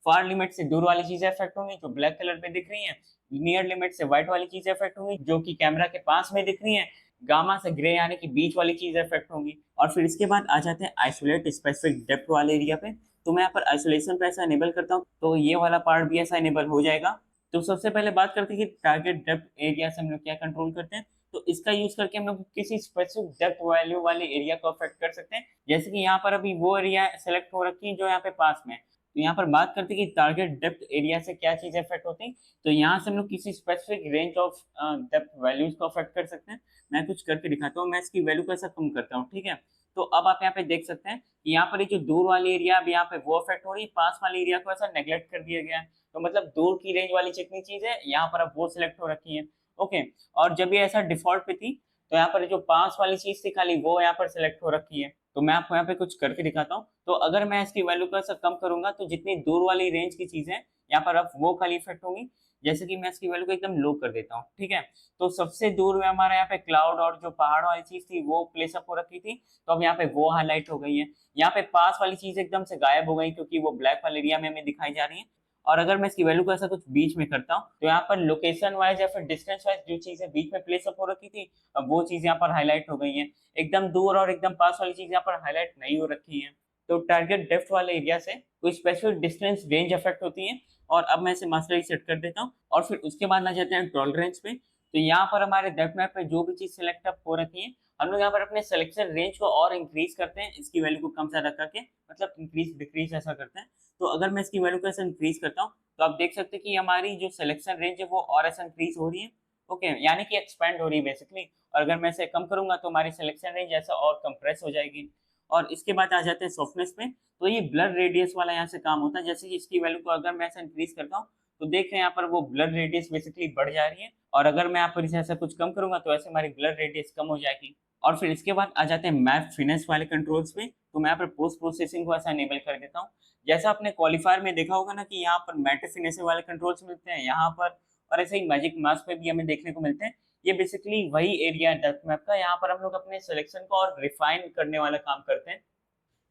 फार लिमिट से दूर वाली चीजें अफेक्ट होंगी जो ब्लैक कलर में दिख रही हैं, नियर लिमिट से व्हाइट वाली चीजें अफेक्ट होंगी जो कि कैमरा के पास में दिख रही हैं, गामा से ग्रे यानी कि बीच वाली चीजें अफेक्ट होंगी। और फिर इसके बाद आ जाते हैं आइसोलेट स्पेसिफिक डेप्थ वाले एरिया पे। तो मैं यहाँ पर आइसोलेशन पे ऐसा इनेबल करता हूँ, तो ये वाला पार्ट भी ऐसा इनेबल हो जाएगा। तो सबसे पहले बात करते हैं कि टारगेट डेप्थ एरिया से हम लोग क्या कंट्रोल करते हैं। तो इसका यूज करके हम लोग किसी स्पेसिफिक डेप्थ वैल्यू वाले एरिया को अफेक्ट कर सकते हैं। जैसे कि यहाँ पर अभी वो एरिया सेलेक्ट हो रखी है जो यहाँ पे पास में है। तो यहाँ पर बात करते हैं कि टारगेट डेप्थ एरिया से क्या चीज अफेक्ट होती है। तो यहाँ से हम लोग किसी specific range of depth values को अफेक्ट कर सकते हैं। मैं कुछ करके दिखाता हूँ, मैं इसकी वैल्यू को ऐसा कम करता हूँ। ठीक है, तो अब आप यहाँ पे देख सकते हैं कि यहाँ पर ये जो दूर वाली एरिया अब यहाँ पे वो अफेक्ट हो रही है, पास वाली एरिया को ऐसा नेग्लेक्ट कर दिया गया है। तो मतलब दूर की रेंज वाली जितनी चीज है यहाँ पर अब वो सिलेक्ट हो रखी है। ओके, और जब ये ऐसा डिफॉल्ट पे थी, तो यहाँ पर जो पास वाली चीज थी खाली वो यहाँ पर सिलेक्ट हो रखी है। तो मैं आपको यहाँ पे कुछ करके दिखाता हूँ। तो अगर मैं इसकी वैल्यू को ऐसा कम करूंगा, तो जितनी दूर वाली रेंज की चीजें यहाँ पर अब वो खाली इफेक्ट होंगी। जैसे कि मैं इसकी वैल्यू को एकदम लो कर देता हूँ। ठीक है, तो सबसे दूर में हमारा यहाँ पे क्लाउड और जो पहाड़ वाली चीज थी वो प्लेस अप हो रखी थी, तो अब यहाँ पे वो हाईलाइट हो गई है। यहाँ पे पास वाली चीज एकदम से गायब हो गई, क्योंकि वो ब्लैक वाले एरिया में हमें दिखाई जा रही है। और अगर मैं इसकी वैल्यू को ऐसा कुछ बीच में करता हूँ, तो यहाँ पर लोकेशन वाइज या फिर डिस्टेंस वाइज जो चीजें बीच में प्लेस अप हो रखी थी, अब वो चीज यहाँ पर हाईलाइट हो गई है। एकदम दूर और एकदम पास वाली चीज यहाँ पर हाईलाइट नहीं हो रखी है। तो टारगेट डेप्थ वाले एरिया से कोई स्पेसिफिक डिस्टेंस रेंज अफेक्ट होती है। और अब मैं इसे मास्टरी सेट कर देता हूँ, और फिर उसके बाद आ जाते हैं टॉलरेंस पे। तो यहाँ पर हमारे डेप्थ मैप पे जो भी चीज सिलेक्ट अप हो रखी है, हम लोग यहाँ पर अपने सिलेक्शन रेंज को और इंक्रीज करते हैं, इसकी वैल्यू को कम ज्यादा करके, मतलब इंक्रीज डिक्रीज ऐसा करते हैं। तो अगर मैं इसकी वैल्यू को ऐसा इंक्रीज करता हूँ, तो आप देख सकते हैं कि हमारी जो सिलेक्शन रेंज है वो और ऐसा इंक्रीज हो रही है। ओके, यानी कि एक्सपेंड हो रही है बेसिकली। और अगर मैं इसे कम करूंगा, तो हमारी सिलेक्शन रेंज ऐसा और कंप्रेस हो जाएगी। और इसके बाद आ जाते हैं सॉफ्टनेस पे। तो ये ब्लर रेडियस वाला यहाँ से काम होता है। जैसे कि इसकी वैल्यू को अगर मैं ऐसा इंक्रीज करता हूँ, तो देख रहे हैं यहाँ पर वो ब्लर रेडियस बेसिकली बढ़ जा रही है। और अगर मैं यहाँ पर इसे ऐसा कुछ कम करूंगा, तो ऐसे हमारी ब्लर रेडियस कम हो जाएगी। और फिर इसके बाद आ जाते हैं मैप फिनेस वाले कंट्रोल्स पे। तो मैं यहाँ पर पोस्ट प्रोसेसिंग को ऐसा इनेबल कर देता हूँ। जैसा आपने क्वालिफायर में देखा होगा ना कि यहाँ पर मैट फिनेस वाले कंट्रोल्स मिलते हैं यहाँ पर, और ऐसे ही मैजिक मास्क पे भी हमें देखने को मिलते हैं। ये बेसिकली वही एरिया डेप्थ मैप का, यहाँ पर हम लोग अपने सिलेक्शन को और रिफाइन करने वाला काम करते हैं।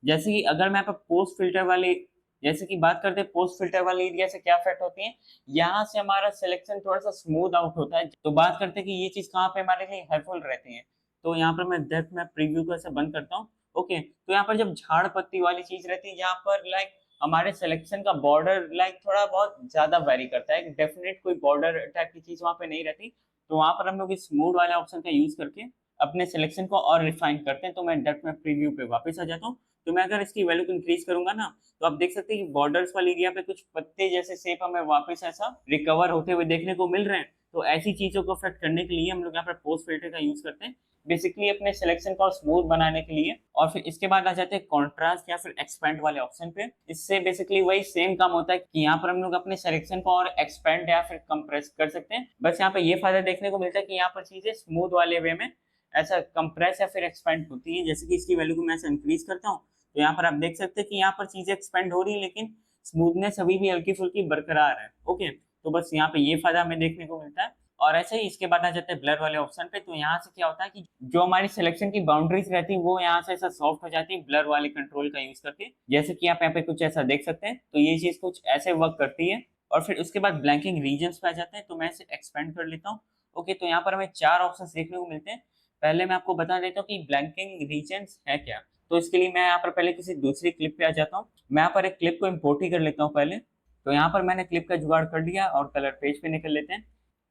जैसे कि अगर मैं यहाँ पर पोस्ट फिल्टर वाले जैसे कि बात करते हैं पोस्ट फिल्टर वाले एरिया से क्या इफेक्ट होती है, यहाँ से हमारा सिलेक्शन थोड़ा सा स्मूथ आउट होता है। तो बात करते हैं कि ये चीज कहाँ पे हमारे लिए हेल्पफुल रहती है। तो यहाँ पर मैं डेप्थ मैप प्रीव्यू को ऐसे बंद करता हूँ। ओके, तो यहाँ पर जब झाड़ पत्ती वाली चीज रहती है, यहाँ पर लाइक हमारे सिलेक्शन का बॉर्डर लाइक थोड़ा बहुत ज्यादा वेरी करता है, डेफिनेट कोई बॉर्डर टाइप की चीज वहाँ पे नहीं रहती। तो वहाँ पर हम लोग इस स्मूथ वाले ऑप्शन का यूज करके अपने सिलेक्शन को और रिफाइन करते हैं। तो मैं डेप्थ मैप प्रीव्यू पे वापस आ जाता हूँ। तो मैं अगर इसकी वैल्यू को इंक्रीज करूंगा ना, तो आप देख सकते हैं कि बॉर्डर्स वाले एरिया पे कुछ पत्ते जैसे शेप हमें वापस ऐसा रिकवर होते हुए देखने को मिल रहे हैं। तो ऐसी चीजों को अफेक्ट करने के लिए हम लोग यहाँ पर पोस्ट फिल्टर का यूज करते हैं, बेसिकली अपने सिलेक्शन को स्मूथ बनाने के लिए। और फिर इसके बाद आ जाते हैं कॉन्ट्रास्ट या फिर एक्सपेंड वाले ऑप्शन पे। इससे बेसिकली वही सेम काम होता है कि यहाँ पर हम लोग अपने सिलेक्शन को और एक्सपेंड या फिर कंप्रेस कर सकते हैं। बस यहाँ पे ये फायदा देखने को मिलता है कि यहाँ पर चीजें स्मूथ वाले वे में ऐसा कंप्रेस या फिर एक्सपेंड होती है। जैसे कि इसकी वैल्यू को मैं ऐसे इंक्रीज करता हूँ, तो यहाँ पर आप देख सकते हैं कि यहाँ पर चीजें एक्सपेंड हो रही है, लेकिन स्मूथनेस अभी भी हल्की फुल्की बरकरार है। ओके, तो बस यहाँ पे ये फायदा हमें देखने को मिलता है। और ऐसे ही इसके बाद आ जाते हैं ब्लर वाले ऑप्शन पे। तो यहाँ से क्या होता है कि जो हमारी सिलेक्शन की बाउंड्रीज रहती है वो यहाँ से ऐसा सॉफ्ट हो जाती है ब्लर वाले कंट्रोल का यूज करके। जैसे कि आप यहाँ पे कुछ ऐसा देख सकते हैं, तो ये चीज कुछ ऐसे वर्क करती है। और फिर उसके बाद ब्लैंकिंग रीजन्स पे आ जाते हैं, तो मैं इसे एक्सपेंड कर लेता हूँ। ओके, तो यहाँ पर हमें 4 ऑप्शंस देखने को मिलते हैं। पहले मैं आपको बता देता हूँ कि ब्लैंकिंग रीजन्स है क्या। तो इसके लिए मैं यहाँ पर पहले किसी दूसरी क्लिप पे आ जाता हूँ। मैं यहाँ पर एक क्लिप को इम्पोर्ट ही कर लेता हूँ पहले। तो यहाँ पर मैंने क्लिप का जुगाड़ कर लिया और कलर पेज पे निकल लेते हैं।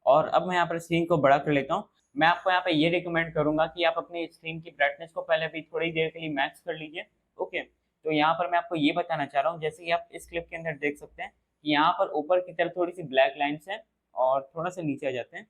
और अब मैं यहाँ पर स्क्रीन को बड़ा कर लेता हूँ। मैं आपको यहाँ पे ये रिकमेंड करूंगा कि आप अपनी स्क्रीन की ब्राइटनेस को पहले भी थोड़ी देर के लिए मैक्स कर लीजिए। ओके, तो यहाँ पर मैं आपको ये बताना चाह रहा हूँ, जैसे कि आप इस क्लिप के अंदर देख सकते हैं कि यहाँ पर ऊपर की तरफ थोड़ी सी ब्लैक लाइन्स है और थोड़ा सा नीचे आ जाते हैं।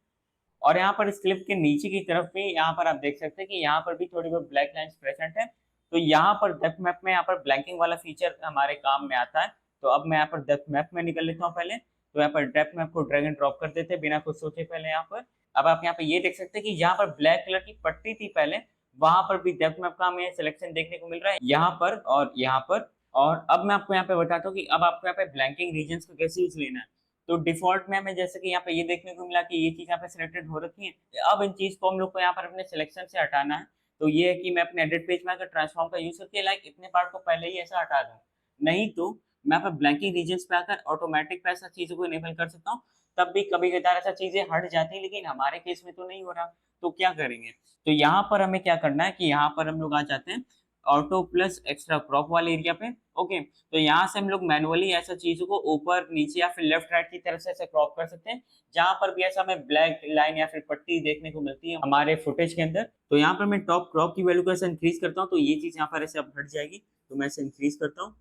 और यहाँ पर इस क्लिप के नीचे की तरफ भी यहाँ पर आप देख सकते हैं कि यहाँ पर भी थोड़ी बहुत ब्लैक लाइंस प्रेजेंट है। तो यहाँ पर डेप्थ मैप में यहाँ पर ब्लैंकिंग वाला फीचर हमारे काम में आता है। तो अब मैं यहाँ पर डेप्थ मैप में निकल लेता हूँ पहले। तो यहाँ पर डेप्थ मैप को ड्रैग एंड ड्रॉप कर देते हैं बिना कुछ सोचे पहले यहाँ पर। अब आप यहाँ पे ये देख सकते हैं कि यहाँ पर ब्लैक कलर की पट्टी थी पहले, वहां पर भी डेप्थ मैप का हमें सिलेक्शन देखने को मिल रहा है यहाँ पर और यहाँ पर। और अब मैं आपको यहाँ पे बताता हूँ कि अब आपको यहाँ पे ब्लैंकिंग रीजन को कैसे यूज लेना है। तो डिफॉल्ट में हमें जैसे कि यहाँ पे ये देखने को मिला कि ये चीज यहाँ पे सिलेक्टेड हो रखी है। अब इन चीज को हम लोग को यहाँ पर अपने सिलेक्शन से हटाना है। तो ये है कि मैं अपने एडिट पेज में अगर ट्रांसफॉर्म का यूज करके लाइक इतने पार्ट को पहले ही ऐसा हटा दूं, नहीं तो मैं यहाँ पर ब्लैंकिंग रीजन्स पे आकर ऑटोमेटिक पे ऐसा चीजों को इनेबल कर सकता हूँ। तब भी कभी कभार ऐसा चीजें हट जाती है, लेकिन हमारे केस में तो नहीं हो रहा। तो क्या करेंगे, तो यहाँ पर हमें क्या करना है कि यहाँ पर हम लोग आ जाते हैं ऑटो प्लस एक्स्ट्रा क्रॉप वाले एरिया पे। ओके, तो यहाँ से हम लोग मैनुअली ऐसा चीजों को ऊपर नीचे या फिर लेफ्ट राइट की तरफ से ऐसे क्रॉप कर सकते हैं, जहां पर भी ऐसा हमें ब्लैक लाइन या फिर पट्टी देखने को मिलती है हमारे फुटेज के अंदर। तो यहाँ पर मैं टॉप क्रॉप की वैल्यू को ऐसे इंक्रीज करता हूँ, तो ये चीज यहाँ पर ऐसे अब हट जाएगी। तो मैं ऐसे इंक्रीज करता हूँ।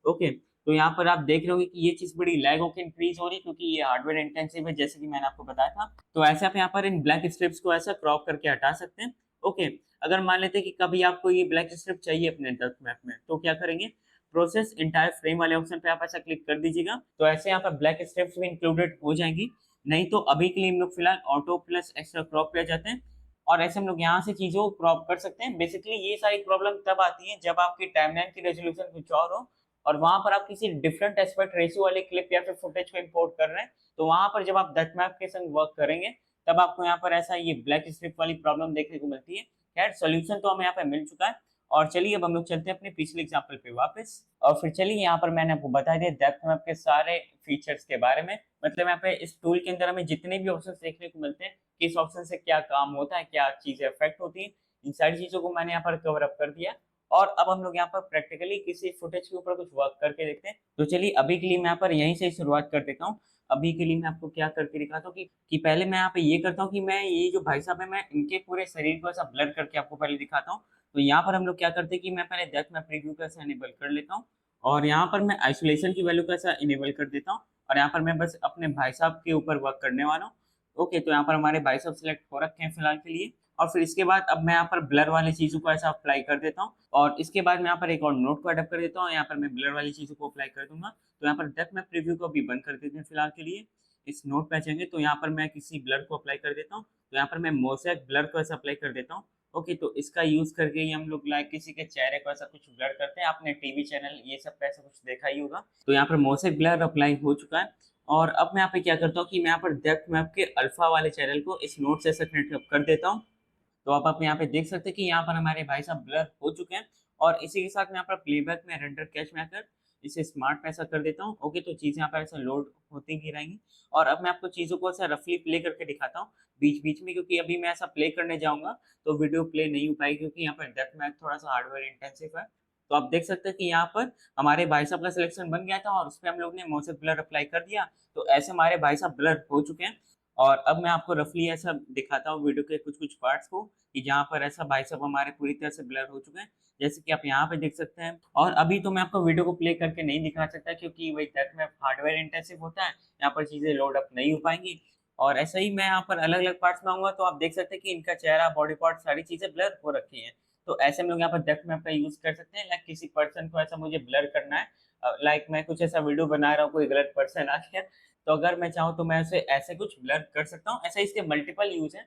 ओके, तो यहाँ पर आप देख रहे होंगे कि ये चीज बड़ी लैग होकर इंक्रीज हो रही है, क्योंकि ये हार्डवेयर इंटेंसिव है जैसे कि मैंने आपको बताया था। तो ऐसे आप यहाँ पर इन ब्लैक स्ट्रिप्स को ऐसा क्रॉप करके हटा सकते हैं। ओके, अगर मान लेते हैं कि कभी आपको ये ब्लैक स्ट्रिप चाहिए अपने डेप्थ मैप में, तो क्या करेंगे, प्रोसेस इंटायर फ्रेम वाले ऑप्शन पे आप ऐसा क्लिक कर दीजिएगा। तो ऐसे यहाँ पर ब्लैक स्ट्रिप्स भी इंक्लूडेड हो जाएंगी। नहीं तो अभी के लिए हम लोग फिलहाल ऑटो प्लस एक्स्ट्रा क्रॉप पे आ जाते हैं, और ऐसे हम लोग यहाँ से चीजों को क्रॉप कर सकते हैं। बेसिकली ये सारी प्रॉब्लम तब आती है जब आपकी टाइमलाइन की रेजोल्यूशन कुछ और हो, और वहां पर आप किसी डिफरेंट एस्पेक्ट रेशियो वाले क्लिप या फिर फुटेज को इंपोर्ट कर रहे हैं। तो वहां पर जब आप डेप्थ मैप के संग वर्क करेंगे, तब आपको यहाँ पर ऐसा ये ब्लैक स्ट्रिप वाली प्रॉब्लम देखने को मिलती है। खैर, सॉल्यूशन तो हमें यहाँ पे मिल चुका है। और चलिए अब हम लोग चलते हैं अपने पिछले एग्जांपल पे वापस। और फिर चलिए यहाँ पर मैंने आपको बता दिया डेप्थ मैप के सारे फीचर्स के बारे में। मतलब यहाँ पे इस टूल के अंदर हमें जितने भी ऑप्शंस देखने को मिलते हैं, किस ऑप्शन से क्या काम होता है, क्या चीजें अफेक्ट होती है, इन सारी चीजों को मैंने यहाँ पर कवर अप कर दिया। और अब हम लोग यहाँ पर प्रैक्टिकली किसी फुटेज के ऊपर कुछ वर्क करके देखते हैं। तो चलिए अभी के लिए मैं यहाँ पर यहीं से शुरुआत कर देता हूँ। अभी के लिए मैं आपको क्या करके दिखाता हूँ कि पहले मैं यहाँ पे ये करता हूँ कि मैं ये जो भाई साहब है, मैं इनके पूरे शरीर को ऐसा ब्लर करके आपको पहले दिखाता हूँ। तो यहाँ पर हम लोग क्या करते हैं कि मैं पहले डेप्थ मैप प्रीव्यू का ऐसा इनेबल कर लेता हूँ, और यहाँ पर मैं आइसोलेशन की वैल्यू का ऐसा इनेबल कर देता हूँ। और यहाँ पर मैं बस अपने भाई साहब के ऊपर वर्क करने वाला हूँ। ओके, तो यहाँ पर हमारे भाई साहब सिलेक्ट हो रखे हैं फिलहाल के लिए। और फिर इसके बाद अब मैं यहाँ पर ब्लर वाली चीजों को ऐसा अप्लाई कर देता हूँ, और इसके बाद मैं यहाँ पर एक और नोट को अडॉप्ट कर देता हूँ। यहाँ पर मैं ब्लर वाली चीजों को अप्लाई कर दूंगा। तो यहाँ पर डेप्थ मैप प्रीव्यू को भी बंद कर देते हैं फिलहाल के लिए। इस नोट पे जाएंगे तो यहाँ पर मैं किसी ब्लर को अप्लाई कर देता हूँ। तो यहाँ पर मैं मोज़ेक ब्लर को ऐसा अप्लाई कर देता हूँ। ओके, तो इसका यूज करके ही हम लोग लाइक किसी के चेहरे को ऐसा कुछ ब्लर करते हैं। आपने टीवी चैनल ये सब पे ऐसा कुछ देखा ही होगा। तो यहाँ पर मोज़ेक ब्लर अप्लाई हो चुका है। और अब मैं यहाँ पे क्या करता हूँ कि मैं यहाँ पर डेप्थ मैप के अल्फा वाले चैनल को इस नोट से ऐसा कनेक्ट कर देता हूँ। तो आप यहाँ पे देख सकते हैं कि यहाँ पर हमारे भाई साहब ब्लर हो चुके हैं। और इसी के साथ में यहाँ पर प्लेबैक में रेंडर कैच में आकर इसे स्मार्ट में ऐसा कर देता हूँ। ओके, तो चीज़ें यहाँ पर ऐसा लोड होती ही रहेंगी और अब मैं आपको चीज़ों को ऐसा रफली प्ले करके दिखाता हूँ बीच-बीच में, क्योंकि अभी मैं ऐसा प्ले करने जाऊँगा तो वीडियो प्ले नहीं हो पाएगी, क्योंकि यहाँ पर डेप्थ मैथ थोड़ा-सा हार्डवेयर इंटेंसिव है। तो आप देख सकते हैं कि यहाँ पर हमारे भाई साहब का सिलेक्शन बन गया था और उसपे हम लोग ने मोशन ब्लर अप्लाई कर दिया। तो ऐसे हमारे भाई साहब ब्लर हो चुके हैं और अब मैं आपको रफली ऐसा दिखाता हूँ वीडियो के कुछ-कुछ पार्ट्स को कि जहाँ पर ऐसा भाई साहब हमारे पूरी तरह से ब्लर हो चुके हैं। जैसे कि आप यहाँ पे देख सकते हैं और अभी तो मैं आपको वीडियो को प्ले करके नहीं दिखा सकता, क्योंकि वही डेप्थ में हार्डवेयर इंटेंसिव होता है, यहाँ पर चीज़ें लोड अप नहीं हो पाएँगी। और ऐसे ही मैं यहाँ पर अलग-अलग पार्ट्स में आऊँगा तो आप देख सकते हैं कि इनका चेहरा, बॉडी पार्ट सारी चीज़ें ब्लर हो रखी हैं। तो ऐसे में लोग यहाँ पर डेप्थ मैप का यूज़ कर सकते हैं, लाइक किसी पर्सन को ऐसा मुझे ब्लर करना है, लाइक मैं कुछ ऐसा वीडियो बना रहा हूँ, कोई गलत पर्सन आ गया, तो अगर मैं चाहूँ तो मैं उसे ऐसे कुछ ब्लर कर सकता हूँ। ऐसे इसके मल्टीपल यूज़ हैं।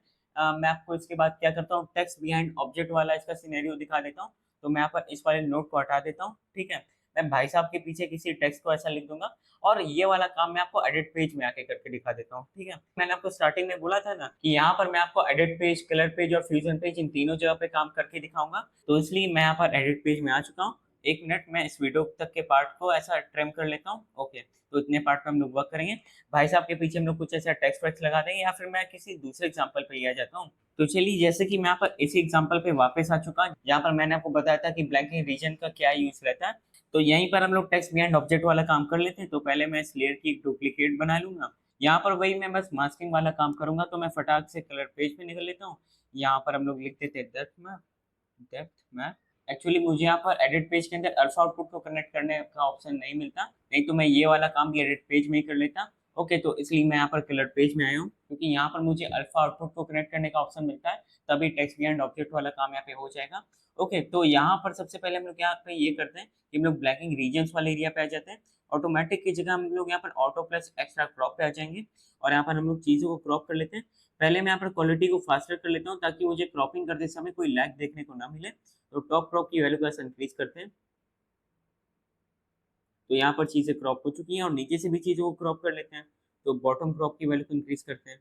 मैं आपको इसके बाद क्या करता हूँ, टेक्स्ट बिहाइंड ऑब्जेक्ट वाला इसका सिनेरियो दिखा देता हूँ। तो मैं यहाँ पर इस वाले नोट को हटा देता हूँ, ठीक है? मैं भाई साहब के पीछे किसी टेक्स्ट को ऐसा लिख दूँगा और ये वाला काम मैं आपको एडिट पेज में आके करके दिखा देता हूँ, ठीक है? मैंने आपको स्टार्टिंग में बोला था ना कि यहाँ पर मैं आपको एडिट पेज, कलर पेज और फ्यूजन पेज इन तीनों जगह पे काम करके दिखाऊँगा। तो इसलिए मैं यहाँ पर एडिट पेज में आ चुका हूँ। 1 मिनट मैं इस वीडियो तक के पार्ट को ऐसा ट्रिम कर लेता हूँ। ओके, तो इतने पार्ट पे हम लोग वर्क करेंगे। भाई साहब के पीछे हम लोग कुछ ऐसा टेक्स्ट वेक्स्ट लगा देंगे या फिर मैं किसी दूसरे एग्ज़ाम्पल पे ही आ जाता हूँ। तो चलिए, जैसे कि मैं यहाँ पर इसी एग्ज़ाम्पल पे वापस आ चुका हूँ, जहाँ पर मैंने आपको बताया था कि ब्लैंकिंग रीजन का क्या यूज़ रहता है। तो यहीं पर हम लोग टेक्स्ट बिहाइंड ऑब्जेक्ट वाला काम कर लेते हैं। तो पहले मैं इस लेयर की एक डुप्लीकेट बना लूँगा। यहाँ पर वही मैं बस मास्किंग वाला काम करूँगा, तो मैं फटाक से कलर पेज पे निकल लेता हूँ। यहाँ पर हम लोग लिख देते हैं डेप्थ मैप। एक्चुअली मुझे यहाँ पर एडिट पेज के अंदर अल्फा आउटपुट को कनेक्ट करने का ऑप्शन नहीं मिलता, नहीं तो मैं ये वाला काम भी एडिट पेज में ही कर लेता। ओके, तो इसलिए मैं यहाँ पर कलर पेज में आया हूँ, क्योंकि यहाँ पर मुझे अल्फा आउटपुट को कनेक्ट करने का ऑप्शन मिलता है, तभी टेक्स्ट बिहाइंड ऑब्जेक्ट वाला काम यहाँ पे हो जाएगा। ओके, तो यहाँ पर सबसे पहले हम लोग यहाँ पे ये करते हैं कि हम लोग ब्लैकिंग रीजन्स वाले एरिया पे आ जाते हैं। ऑटोमैटिक की जगह हम लोग यहाँ पर ऑटो प्लस एक्स्ट्रा क्रॉप पे आ जाएँगे और यहाँ पर हम लोग चीज़ों को क्रॉप कर लेते हैं। पहले मैं यहाँ पर क्वालिटी को फास्टर कर लेता हूँ, ताकि मुझे क्रॉपिंग करते समय कोई लैग देखने को ना मिले। तो टॉप क्रॉप की वैल्यू को ऐसे इंक्रीज़ करते हैं। तो यहाँ पर चीज़ें क्रॉप हो चुकी हैं और नीचे से भी चीज़ों को क्रॉप कर लेते हैं। तो बॉटम क्रॉप की वैल्यू को इंक्रीज़ करते हैं।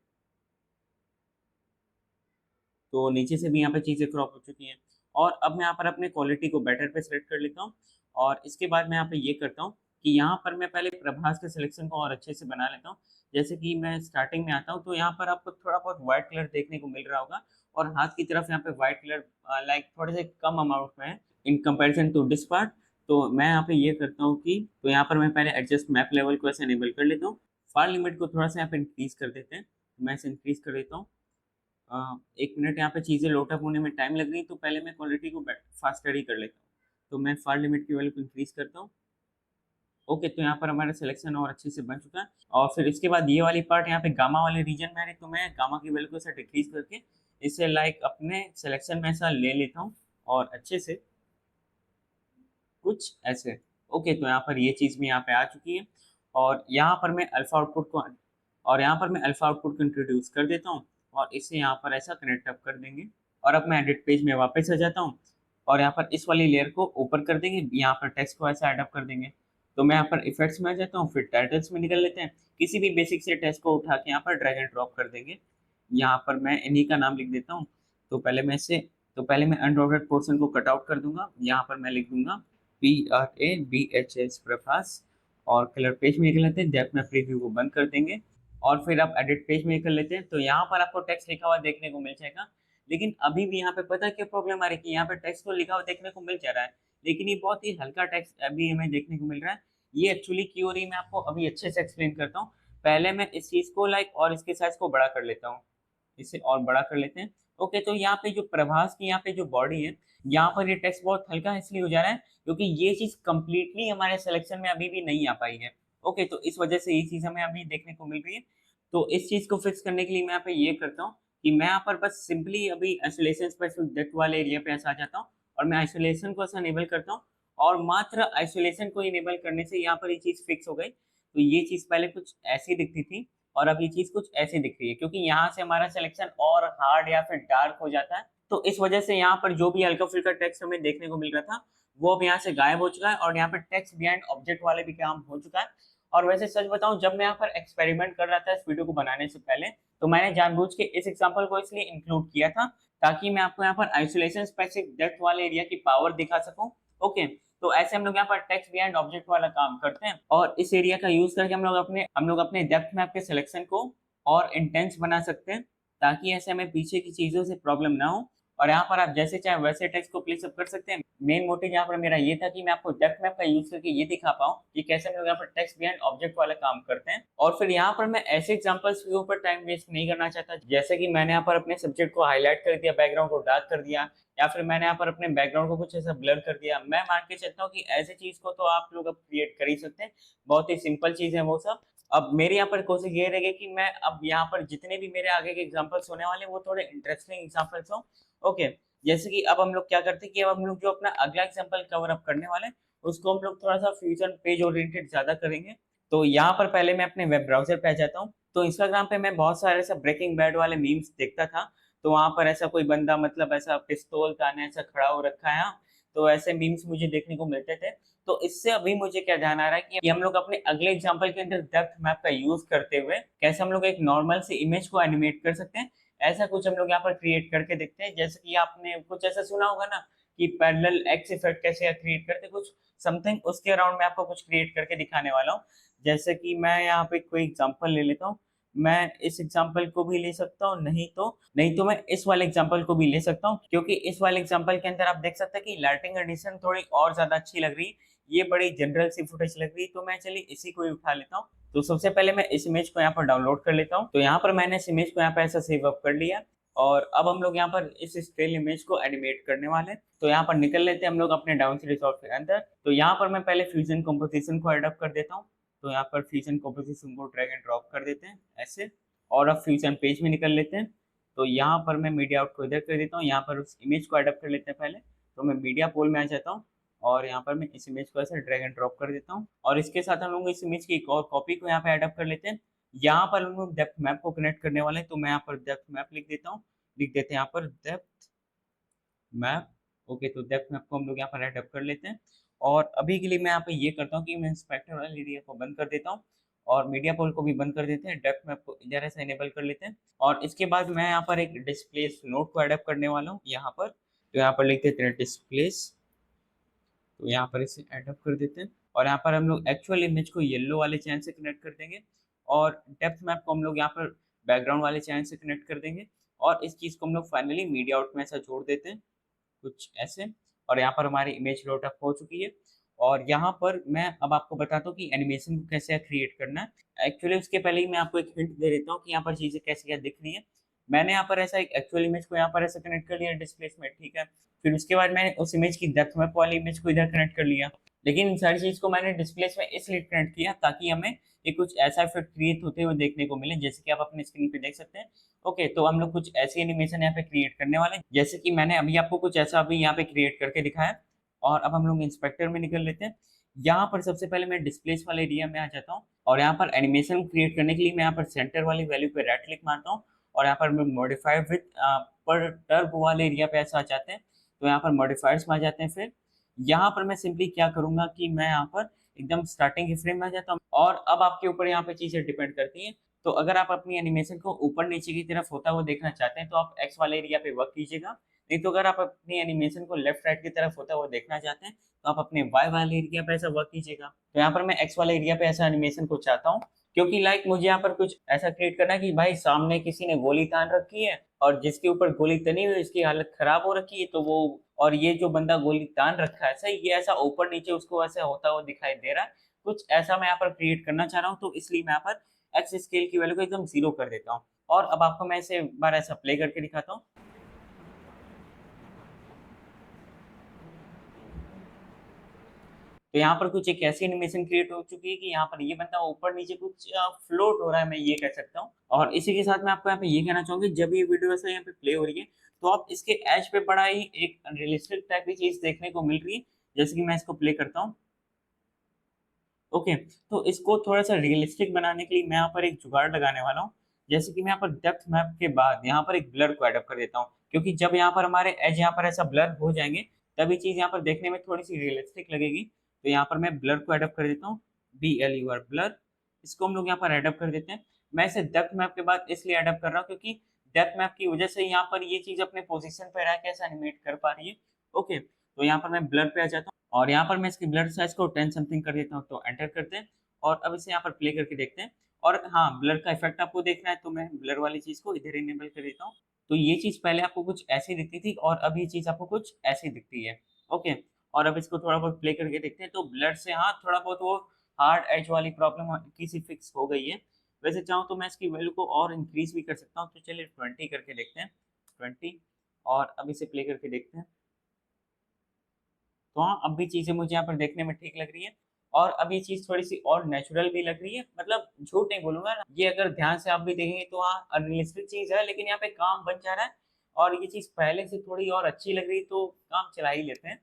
तो नीचे से भी यहाँ पे चीज़ें क्रॉप हो चुकी हैं और अब मैं यहाँ पर अपने क्वालिटी को बेटर पे सेलेक्ट कर लेता हूँ और इसके बाद मैं यहाँ पे ये करता हूँ कि यहाँ पर मैं पहले प्रभास के सिलेक्शन को और अच्छे से बना लेता हूँ। जैसे कि मैं स्टार्टिंग में आता हूँ तो यहाँ पर आपको थोड़ा बहुत व्हाइट कलर देखने को मिल रहा होगा और हाथ की तरफ यहाँ पे व्हाइट कलर लाइक थोड़े से कम अमाउंट में है in comparison to this part. तो मैं यहाँ पे ये करता हूँ कि तो यहाँ पर मैं पहले एडजस्ट मैप लेवल को ऐसे इनेबल कर लेता हूँ। फार लिमिट को थोड़ा सा यहाँ पे इंक्रीज़ कर देते हैं। तो मैं इसे इंक्रीज़ कर देता हूँ। 1 मिनट यहाँ पे चीज़ें लोड अप होने में टाइम लग रही है, तो पहले मैं क्वालिटी को फास्टर ही कर लेता हूँ। तो मैं फार लिमिट की वैल्यू को इंक्रीज़ करता हूँ। ओके, तो यहाँ पर हमारा सिलेक्शन और अच्छे से बन चुका है और फिर इसके बाद ये वाली पार्ट यहाँ पे गामा वाले रीजन में आ रही है, तो मैं गामा की वैल्यू को ऐसा डिक्रीज़ करके इसे लाइक अपने सिलेक्शन में ऐसा ले लेता हूँ और अच्छे से कुछ ऐसे। ओके, तो यहाँ पर ये चीज़ भी यहाँ पे आ चुकी है और यहाँ पर मैं अल्फ़ा आउटपुट को इंट्रोड्यूस कर देता हूँ और इसे यहाँ पर ऐसा कनेक्ट अप कर देंगे और अब मैं एडिट पेज में वापस आ जाता हूँ और यहाँ पर इस वाली लेयर को ऊपर कर देंगे, यहाँ पर टेक्स्ट को ऐसा ऐड अप कर देंगे। तो मैं यहाँ पर इफेक्ट्स में आ जाता हूँ, फिर टाइटल्स में निकल लेते हैं। किसी भी बेसिक से टेक्स्ट को उठा के यहाँ पर ड्रैग एंड ड्रॉप कर देंगे। यहाँ पर मैं इन्हीं का नाम लिख देता हूँ। तो पहले मैं अनडॉटेड पोर्शन को कट आउट कर दूँगा। यहाँ पर मैं लिख दूँगा PRABHS प्रभास और कलर पेज में निकल लेते हैं। डेप्थ में प्रीव्यू को बंद कर देंगे और फिर आप एडिट पेज में कर लेते हैं। तो यहाँ पर आपको टेक्स्ट लिखा हुआ देखने को मिल जाएगा। लेकिन अभी भी यहाँ पे पता है क्या प्रॉब्लम आ रही है कि यहाँ पे टेक्स्ट तो लिखा हुआ देखने को मिल जा रहा है, लेकिन ये बहुत ही हल्का टेक्स्ट अभी हमें देखने को मिल रहा है। ये एक्चुअली क्यों हो रही है, मैं आपको अभी अच्छे से एक्सप्लेन करता हूँ। पहले मैं इस चीज़ को लाइक और इसके साइज़ को बड़ा कर लेता हूँ। इसे और बड़ा कर लेते हैं। ओके, तो यहाँ पे जो प्रभास की यहाँ पे जो बॉडी है, यहाँ पर ये टेक्स्ट बहुत हल्का इसलिए हो जा रहा है क्योंकि ये चीज़ कंप्लीटली हमारे सिलेक्शन में अभी भी नहीं आ पाई है। ओके, तो इस वजह से ये चीज़ हमें अभी देखने को मिल रही है। तो इस चीज़ को फिक्स करने के लिए मैं यहाँ पे ये करता हूँ कि मैं यहाँ पर बस सिंपली अभी आइसोलेशन स्पेसिफिक डेप्थ वाले एरिया पे ऐसा आ जाता हूँ और मैं आइसोलेशन को ऐसा इनेबल करता हूँ और मात्र आइसोलेशन को इनेबल करने से यहाँ पर ये चीज़ फिक्स हो गई। तो ये चीज़ पहले कुछ ऐसी दिखती थी और अब ये चीज़ कुछ ऐसी दिख रही है, क्योंकि यहाँ से हमारा सिलेक्शन और हार्ड या फिर डार्क हो जाता है। तो इस वजह से यहाँ पर जो भी हल्का-फुल्का टेक्स्ट हमें देखने को मिल रहा था, वो अब यहाँ से गायब हो चुका है और यहाँ पे टेक्स्ट बिहाइंड ऑब्जेक्ट वाले भी काम हो चुका है। और वैसे सच बताऊँ, जब मैं यहाँ पर एक्सपेरिमेंट कर रहा था इस वीडियो को बनाने से पहले, तो मैंने जानबूझ के इस एग्ज़ाम्पल को इसलिए इंक्लूड किया था, ताकि मैं आपको यहाँ पर आइसोलेशन स्पेसिफिक डेप्थ वाले एरिया की पावर दिखा सकूँ। ओके, तो ऐसे हम लोग यहाँ पर टेक्स्ट बिहाइंड ऑब्जेक्ट वाला काम करते हैं और इस एरिया का यूज करके हम लोग अपने डेप्थ मैप के सिलेक्शन को और इंटेंस बना सकते हैं, ताकि ऐसे हमें पीछे की चीजों से प्रॉब्लम ना हो। और यहाँ पर आप जैसे चाहे वैसे टेक्स्ट को प्लेस अप कर सकते हैं। मेन मोटिव यहाँ पर मेरा ये था कि मैं आपको डेप्थ मैप का यूज करके ये दिखा पाऊँ कि कैसे हम लोग यहाँ पर टेक्स्ट बिहाइंड ऑब्जेक्ट वाला काम करते हैं। और फिर यहाँ पर मैं ऐसे एग्जांपल्स के ऊपर टाइम वेस्ट नहीं करना चाहता, जैसे कि मैंने यहाँ पर अपने सब्जेक्ट को हाईलाइट कर दिया, बैकग्राउंड को डार्क कर दिया, या फिर मैंने यहाँ पर अपने बैकग्राउंड को कुछ ऐसा ब्लर कर दिया। मैं मान के चलता हूँ कि ऐसी चीज को तो आप लोग अब क्रिएट कर ही सकते हैं, बहुत ही सिंपल चीज है वो सब। अब मेरी यहाँ पर कोशिश ये रहेगी कि मैं अब यहाँ पर जितने भी मेरे आगे के एग्जांपल्स होने वाले हैं वो थोड़े इंटरेस्टिंग एग्जांपल्स हो। ओके, जैसे कि अब हम लोग क्या करते हैं कि अब हम लोग जो अपना अगला एग्जांपल कवर अप करने वाले हैं उसको हम लोग थोड़ा सा फ्यूचर पेज ओरिएंटेड ज्यादा करेंगे। तो यहाँ पर पहले मैं अपने वेब ब्राउजर पे आ जाता हूँ। तो इंस्टाग्राम पे मैं बहुत सारे ऐसा ब्रेकिंग बैड वाले मीम्स देखता था। तो वहां पर ऐसा कोई बंदा मतलब ऐसा पिस्तौल ताने ऐसा खड़ा हो रखा है, हाँ। तो ऐसे मीम्स मुझे देखने को मिलते थे। तो इससे अभी मुझे क्या ध्यान आ रहा है कि हम लोग अपने अगले एग्जांपल के अंदर डेप्थ मैप का यूज करते हुए कैसे हम लोग एक नॉर्मल सी इमेज को एनिमेट कर सकते हैं। ऐसा कुछ हम लोग यहाँ पर क्रिएट करके देखते हैं। जैसे कि आपने कुछ ऐसा सुना होगा ना कि पैरेलल एक्स इफेक्ट कैसे क्रिएट करते हैं, कुछ समथिंग उसके अराउंड मैं आपको कुछ क्रिएट करके दिखाने वाला हूँ। जैसे कि मैं यहाँ पे कोई एग्जांपल ले लेता हूँ। मैं इस एग्जांपल को भी ले सकता हूँ, नहीं तो मैं इस वाले एग्जांपल को भी ले सकता हूँ, क्योंकि इस वाले एग्जांपल के अंदर आप देख सकते हैं कि लाइटिंग एडिशन थोड़ी और ज्यादा अच्छी लग रही है। ये बड़ी जनरल सी फुटेज लग रही है, तो मैं चलिए इसी को ही उठा लेता हूँ। तो सबसे पहले मैं इस इमेज को यहाँ पर डाउनलोड कर लेता हूँ। तो यहाँ पर मैंने इस इमेज को यहाँ पर ऐसा सेव अप कर लिया और अब हम लोग यहाँ पर इस स्टिल इमेज को एनिमेट करने वाले हैं। तो यहाँ पर निकल लेते हैं हम लोग अपने डाउनसी सॉफ्टवेयर के अंदर। तो यहाँ पर मैं पहले फ्यूजन कंपोजिशन को एडअप कर देता हूँ। तो यहाँ पर फ्यूजन कंपोजिशन को ड्रैग एंड ड्रॉप कर देते हैं ऐसे, और अब फ्यूजन पेज में निकल लेते हैं। तो यहाँ पर मैं मीडिया आउट को इधर कर देता हूँ। यहाँ पर उस इमेज को एडअप कर लेते हैं पहले। तो मैं मीडिया पोल में आ जाता हूँ और यहाँ पर मैं इस इमेज को ऐसे ड्रैग एंड ड्रॉप कर देता हूँ, और इसके साथ हम लोग इस इमेज की एक और कॉपी को यहाँ पे एडअप कर लेते हैं। यहाँ पर हम लोग डेप्थ मैप को कनेक्ट करने वाले हैं। तो मैं यहाँ पर डेप्थ मैप लिख देता हूँ, लिख देते हैं यहाँ पर डेप्थ मैप। ओके, तो डेप्थ मैप को हम लोग यहाँ पर एडअप कर लेते हैं। और अभी के लिए मैं यहाँ पे ये करता हूँ कि मैं इंस्पेक्टर वाले एरिया को बंद कर देता हूँ और मीडिया पोल को भी बंद कर देते हैं। डेप्थ मैप को इधर ऐसा इनेबल कर लेते हैं और इसके बाद मैं यहाँ पर एक डिस्प्लेस नोड को एडअप करने वाला हूँ यहाँ पर। तो यहाँ पर लिख देते हैं डिस्प्लेस। तो यहाँ पर इसे एडअप कर देते हैं और यहाँ पर हम लोग एक्चुअल इमेज को येलो वाले चैन से कनेक्ट कर देंगे और डेप्थ मैप को हम लोग यहाँ पर बैकग्राउंड वाले चैन से कनेक्ट कर देंगे। और इस चीज़ को हम लोग फाइनली मीडिया आउट में ऐसा जोड़ देते हैं कुछ ऐसे। और यहाँ पर हमारी इमेज लोड अप हो चुकी है। और यहाँ पर मैं अब आपको बताता हूँ कि एनिमेशन को कैसे क्रिएट करना है। एक्चुअली उसके पहले ही मैं आपको एक हिंट दे देता हूँ कि यहाँ पर चीज़ें कैसे क्या दिख रही है। मैंने यहाँ पर ऐसा एक एक्चुअल इमेज को यहाँ पर ऐसे कनेक्ट कर लिया डिस्प्लेस में, ठीक है। फिर उसके बाद मैंने उस इमेज की डेप्थ मैप वाली इमेज को इधर कनेक्ट कर लिया। लेकिन इन सारी चीज़ को मैंने डिस्प्लेस में इसलिए कनेक्ट किया ताकि हमें ये कुछ ऐसा इफेक्ट क्रिएट होते हुए देखने को मिले, जैसे कि आप अपने स्क्रीन पे देख सकते हैं। ओके, तो हम लोग कुछ ऐसी एनिमेशन यहाँ पे क्रिएट करने वाले हैं, जैसे कि मैंने अभी आपको कुछ ऐसा अभी यहाँ पे क्रिएट करके दिखाया। और अब हम लोग इंस्पेक्टर में निकल लेते हैं। यहाँ पर सबसे पहले मैं डिस्प्लेस वाले एरिया में आ जाता हूँ और यहाँ पर एनिमेशन क्रिएट करने के लिए मैं यहाँ पर सेंटर वाली वैल्यू पे राइट क्लिक मारता हूँ और यहाँ पर मैं मॉडिफाई विद पर टर्ब वाले एरिया पे ऐसा आ जाते हैं। तो यहाँ पर मॉडिफायर्स में आ जाते हैं। फिर यहाँ पर मैं सिंपली क्या करूंगा कि मैं यहाँ पर एकदम स्टार्टिंग की फ्रेम में आ जाता हूँ। और अब आपके ऊपर यहाँ पे चीजें डिपेंड करती हैं। तो अगर आप अपनी एनिमेशन को ऊपर नीचे की तरफ होता हुआ देखना चाहते हैं तो आप एक्स वाले एरिया पे वर्क कीजिएगा। नहीं तो अगर आप अपनी एनिमेशन को लेफ्ट राइट की तरफ होता हुआ देखना चाहते हैं तो आप अपने वाई वाले एरिया पे ऐसा वर्क कीजिएगा। तो यहाँ पर मैं एक्स वाले एरिया पे ऐसा एनिमेशन को चाहता हूँ, क्योंकि मुझे यहाँ पर कुछ ऐसा क्रिएट करना है कि भाई सामने किसी ने गोली तान रखी है और जिसके ऊपर गोली तनी हुई उसकी हालत खराब हो रखी है। तो वो और ये जो बंदा गोली तान रखा है सही, ये ऐसा ऊपर नीचे उसको ऐसे होता हुआ दिखाई दे रहा है। कुछ ऐसा मैं यहाँ पर क्रिएट करना चाह रहा हूँ, तो इसलिए मैं यहाँ पर एक्स स्केल की वैल्यू को एकदम 0 कर देता हूँ। और अब आपको मैं इसे एक बार ऐसा प्ले करके दिखाता हूँ। तो यहाँ पर कुछ एक ऐसी एनिमेशन क्रिएट हो चुकी है कि यहाँ पर ये बंदा ऊपर नीचे कुछ फ्लोट हो रहा है, मैं ये कह सकता हूँ। और इसी के साथ मैं आपको यहाँ पे ये कहना चाहूंगी, जब ये वीडियो ऐसा यहाँ पे प्ले हो रही है तो आप इसके एज पे बड़ा ही एक रियलिस्टिक टाइप की चीज देखने को मिल रही है। जैसे कि मैं इसको प्ले करता हूँ। ओके, तो इसको थोड़ा सा रियलिस्टिक बनाने के लिए मैं यहाँ पर एक जुगाड़ लगाने वाला हूँ। जैसे कि मैं यहाँ पर डेप्थ मैप के बाद यहाँ पर एक ब्लर को एडअप कर देता हूँ, क्योंकि जब यहाँ पर हमारे एज यहाँ पर ऐसा ब्लर हो जाएंगे तभी चीज यहाँ पर देखने में थोड़ी सी रियलिस्टिक लगेगी। तो यहाँ पर मैं ब्लर को एडअप कर देता हूँ, BLUR ब्लर। इसको हम लोग यहाँ पर एडअप कर देते हैं। मैं इसे डेप्थ मैप के बाद इसलिए एडअप कर रहा हूँ क्योंकि डेप्थ मैप की वजह से यहाँ पर ये चीज अपने पोजिशन पर रह के ऐसा एनिमेट कर पा रही है। ओके, तो यहाँ पर मैं ब्लर पे आ जाता हूँ और यहाँ पर मैं इसकी ब्लर साइज को 10 समथिंग कर देता हूँ, तो एंटर करते हैं और अब इसे यहाँ पर प्ले करके देखते हैं। और हाँ, ब्लर का इफेक्ट आपको देखना है तो मैं ब्लर वाली चीज़ को इधर इनेबल कर देता हूँ। तो ये चीज़ पहले आपको कुछ ऐसी दिखती थी और अब ये चीज़ आपको कुछ ऐसी दिखती है। ओके, और अब इसको थोड़ा बहुत प्ले करके देखते हैं, तो ब्लर से हाँ, थोड़ा बहुत वो हार्ड एज वाली प्रॉब्लम हल्की-सी फिक्स हो गई है। वैसे चाहूँ तो मैं इसकी वैल्यू को और इंक्रीज़ भी कर सकता हूँ, तो चलिए 20 करके देखते हैं, 20 और अब इसे प्ले करके देखते हैं। तो हाँ, अब भी चीज़ें मुझे यहाँ पर देखने में ठीक लग रही है और अब ये चीज़ थोड़ी-सी और नेचुरल भी लग रही है, मतलब झूठ नहीं बोलूँगा ना, ये अगर ध्यान से आप भी देखेंगे तो हाँ, अनरियलिस्टिक चीज़ है, लेकिन यहाँ पे काम बन जा रहा है और ये चीज़ पहले से थोड़ी और अच्छी लग रही है, तो काम चला ही लेते हैं।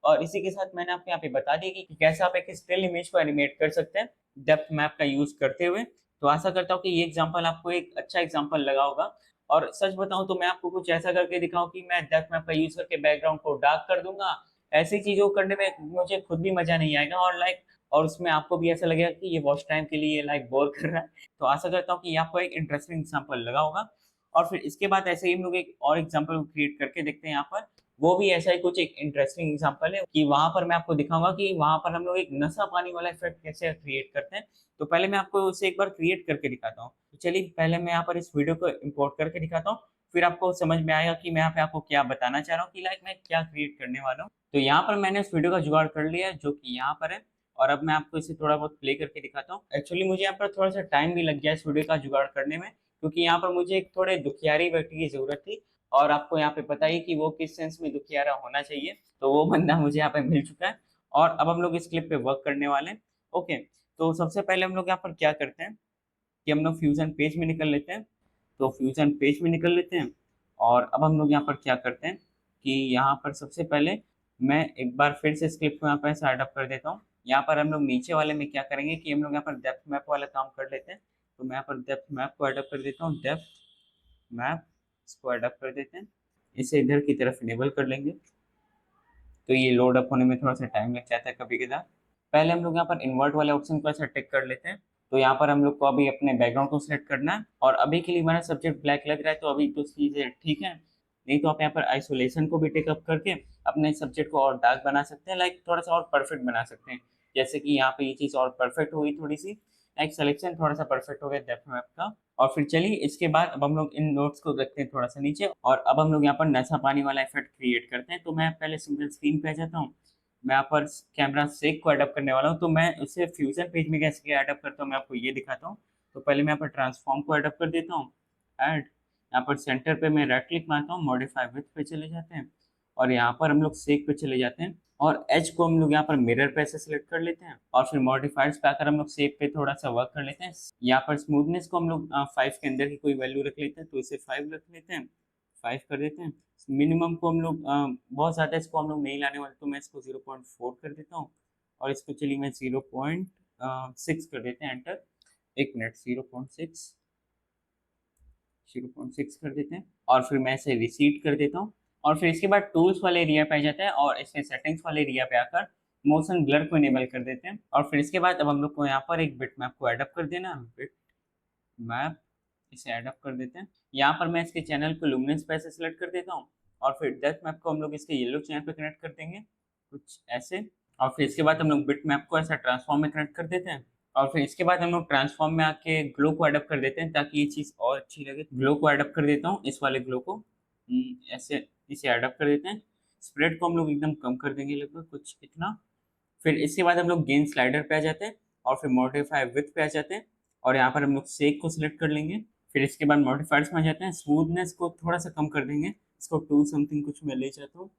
और इसी के साथ मैंने आपको यहाँ पे बता दिया कि कैसे आप एक स्टिल इमेज को एनिमेट कर सकते हैं, डेप्थ मैप का यूज़ करते हुए। तो आशा करता हूँ कि ये एग्ज़ाम्पल आपको एक अच्छा एग्ज़ाम्पल लगा होगा और सच बताऊँ तो मैं आपको कुछ ऐसा करके दिखाऊँ कि मैं डेप्थ मैप का यूज़ करके बैकग्राउंड को डार्क कर दूँगा। ऐसी चीज़ों को करने में मुझे खुद भी मज़ा नहीं आएगा और और उसमें आपको भी ऐसा लगेगा कि ये वॉच टाइम के लिए बोर कर रहा है। तो आशा करता हूँ कि ये आपको एक इंटरेस्टिंग एग्ज़ाम्पल लगा होगा और फिर इसके बाद ऐसे ही हम लोग एक और एग्ज़ाम्पल क्रिएट करके देखते हैं यहाँ पर। वो भी ऐसा ही कुछ एक इंटरेस्टिंग एग्ज़ाम्पल है कि वहाँ पर मैं आपको दिखाऊँगा कि वहाँ पर हम लोग एक नशा पानी वाला इफ़ेक्ट कैसे क्रिएट करते हैं। तो पहले मैं आपको उसे एक बार क्रिएट करके दिखाता हूँ। तो चलिए पहले मैं यहाँ पर इस वीडियो को इम्पोर्ट करके दिखाता हूँ, फिर आपको समझ में आएगा कि मैं यहाँ पे आपको क्या बताना चाह रहा हूँ कि मैं क्या क्रिएट करने वाला हूँ। तो यहाँ पर मैंने इस वीडियो का जुगाड़ कर लिया है जो कि यहाँ पर है और अब मैं आपको इसे थोड़ा बहुत प्ले करके दिखाता हूँ। एक्चुअली मुझे यहाँ पर थोड़ा-सा टाइम भी लग गया इस वीडियो का जुगाड़ करने में, क्योंकि यहाँ पर मुझे एक थोड़े दुखियारी व्यक्ति की ज़रूरत थी और आपको यहाँ पे पता ही कि वो किस सेंस में दुखियारा होना चाहिए, तो वो बंदा मुझे यहाँ पे मिल चुका है और अब हम लोग इस क्लिप पे वर्क करने वाले हैं। ओके, तो सबसे पहले हम लोग यहाँ पर क्या करते हैं कि हम लोग फ्यूज़न पेज में निकल लेते हैं। तो फ्यूज़न पेज में निकल लेते हैं और अब हम लोग यहाँ पर क्या करते हैं कि यहाँ पर सबसे पहले मैं एक बार फिर से स्क्रिप्ट को यहाँ पर स्टार्ट अप कर देता हूँ। यहाँ पर हम लोग नीचे वाले में क्या करेंगे कि हम लोग यहाँ पर डेप्थ मैप वाला काम कर लेते हैं। तो मैं यहाँ पर डेप्थ मैप को एडप्ट कर देता हूँ, डेप्थ मैप इसको एडप्ट कर देते हैं। इसे इधर की तरफ इनेबल कर लेंगे। तो ये लोड अप होने में थोड़ा-सा टाइम लग जाता है कभी-कभार। पहले हम लोग यहाँ पर इन्वर्ट वाले ऑप्शन को ऐसा टिक कर लेते हैं। तो यहाँ पर हम लोग को अभी अपने बैकग्राउंड को सिलेक्ट करना है और अभी के लिए हमारा सब्जेक्ट ब्लैक लग रहा है तो अभी तो चीज़ें ठीक है। नहीं तो आप यहाँ पर आइसोलेशन को भी टिक अप करके अपने सब्जेक्ट को और डार्क बना सकते हैं, थोड़ा-सा और परफेक्ट बना सकते हैं। जैसे कि यहाँ पे ये चीज़ और परफेक्ट हुई थोड़ी-सी, सिलेक्शन थोड़ा-सा परफेक्ट हो गया डेप्थ मैप का। और फिर चलिए इसके बाद अब हम लोग इन नोट्स को रखते हैं थोड़ा-सा नीचे और अब हम लोग यहाँ पर नशा पानी वाला इफ़ेक्ट क्रिएट करते हैं। तो मैं पहले सिंगल स्क्रीन पे आ जाता हूँ। मैं यहाँ पर कैमरा शेक को एडप्ट करने वाला हूँ, तो मैं उसे फ्यूज़न पेज में कैसे एडप्ट करता हूँ, मैं आपको ये दिखाता हूँ। तो पहले मैं यहाँ पर ट्रांसफ़ॉर्म को एडप्ट कर देता हूँ, ऐड यहाँ पर सेंटर पे मैं राइट क्लिक मारता हूँ, मॉडिफाई विड्थ पे चले जाते हैं और यहाँ पर हम लोग शेक पे चले जाते हैं और एज को हम लोग यहाँ पर मिरर पे ऐसे सेलेक्ट कर लेते हैं और फिर मॉडिफायर्स पे आकर हम लोग शेप पे थोड़ा-सा वर्क कर लेते हैं। यहाँ पर स्मूथनेस को हम लोग 5 के अंदर की कोई वैल्यू रख लेते हैं, तो इसे 5 रख लेते हैं, 5 कर देते हैं। मिनिमम को हम लोग बहुत ज़्यादा इसको हम लोग नहीं लाने वाले, तो मैं इसको 0.4 कर देता हूँ और इसको चलिए मैं 0.6 कर देते हैं, एंटर। 1 मिनट 0.6 कर देते हैं और फिर मैं इसे रिसीड कर देता हूँ और फिर इसके बाद टूल्स वाले एरिया पे आ जाते हैं और इसमें सेटिंग्स वाले एरिया पे आकर मोशन ब्लर को इनेबल कर देते हैं और फिर इसके बाद अब हम लोग को यहाँ पर एक बिट मैप को एडअप कर देना है। बिट मैप इसे एडअप कर देते हैं। यहाँ पर मैं इसके चैनल को लुमिनेंस पे ऐसे सेलेक्ट कर देता हूँ और फिर डेप्थ मैप को हम लोग इसके येलो चैनल पे कनेक्ट कर देंगे, कुछ ऐसे। और फिर इसके बाद हम लोग बिट मैप को ऐसा ट्रांसफॉर्म में कनेक्ट कर देते हैं और फिर इसके बाद हम लोग ट्रांसफॉर्म में आके ग्लो को एडअप कर देते हैं ताकि ये चीज़ और अच्छी लगे। ग्लो को एडअप कर देता हूँ, इस वाले ग्लो को ऐसे इसे एडअप कर देते हैं। स्प्रेड को हम लोग एकदम कम कर देंगे, लगभग कुछ इतना। फिर इसके बाद हम लोग गेन स्लाइडर पे आ जाते हैं और फिर मॉडिफाई विड्थ पे आ जाते हैं और यहाँ पर हम लोग शेक को सिलेक्ट कर लेंगे। फिर इसके बाद मॉडिफायर्स में आ जाते हैं, स्मूथनेस को थोड़ा-सा कम कर देंगे। इसको 2 समथिंग कुछ मैं ले जाता हूँ।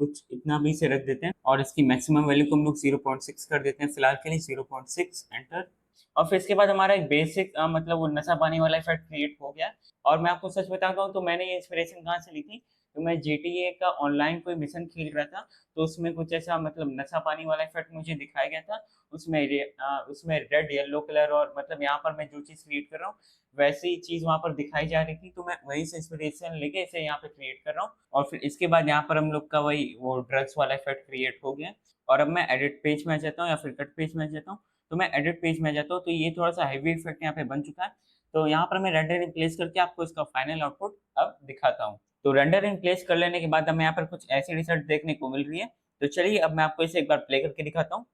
कुछ इतना भी इसे रख देते हैं और इसकी मैक्सिमम वैल्यू को हम लोग 0.6 कर देते हैं फिलहाल के लिए, 0.6 एंटर। और फिर इसके बाद हमारा एक बेसिक मतलब वो नशा पानी वाला इफेक्ट क्रिएट हो गया और मैं आपको सच बताता हूँ तो मैंने ये इंस्पिरेशन कहाँ से ली थी, तो मैं जीटीए का ऑनलाइन कोई मिशन खेल रहा था, तो उसमें कुछ ऐसा मतलब नशा पानी वाला इफेक्ट मुझे दिखाया गया था। उसमें रेड येलो कलर और मतलब यहाँ पर मैं जो चीज़ क्रिएट कर रहा हूँ वैसी ही चीज़ वहाँ पर दिखाई जा रही थी, तो मैं वहीं से इंस्पिरेशन लेके इसे यहाँ पे क्रिएट कर रहा हूँ। और फिर इसके बाद यहाँ पर हम लोग का वही वो ड्रग्स वाला इफेक्ट क्रिएट हो गया और अब मैं एडिट पेज में आ जाता हूँ या फिर कट पेज में आ जाता हूँ। तो मैं एडिट पेज में आ जाता हूँ, तो ये थोड़ा-सा हेवी इफेक्ट यहाँ पे बन चुका है। तो यहाँ पर मैं रेंडर इन प्लेस करके आपको इसका फाइनल आउटपुट अब दिखाता हूँ। तो रेंडर इन प्लेस कर लेने के बाद हमें यहाँ पर कुछ ऐसी रिजल्ट देखने को मिल रही है तो चलिए अब मैं आपको इसे एक बार प्ले करके दिखाता हूँ।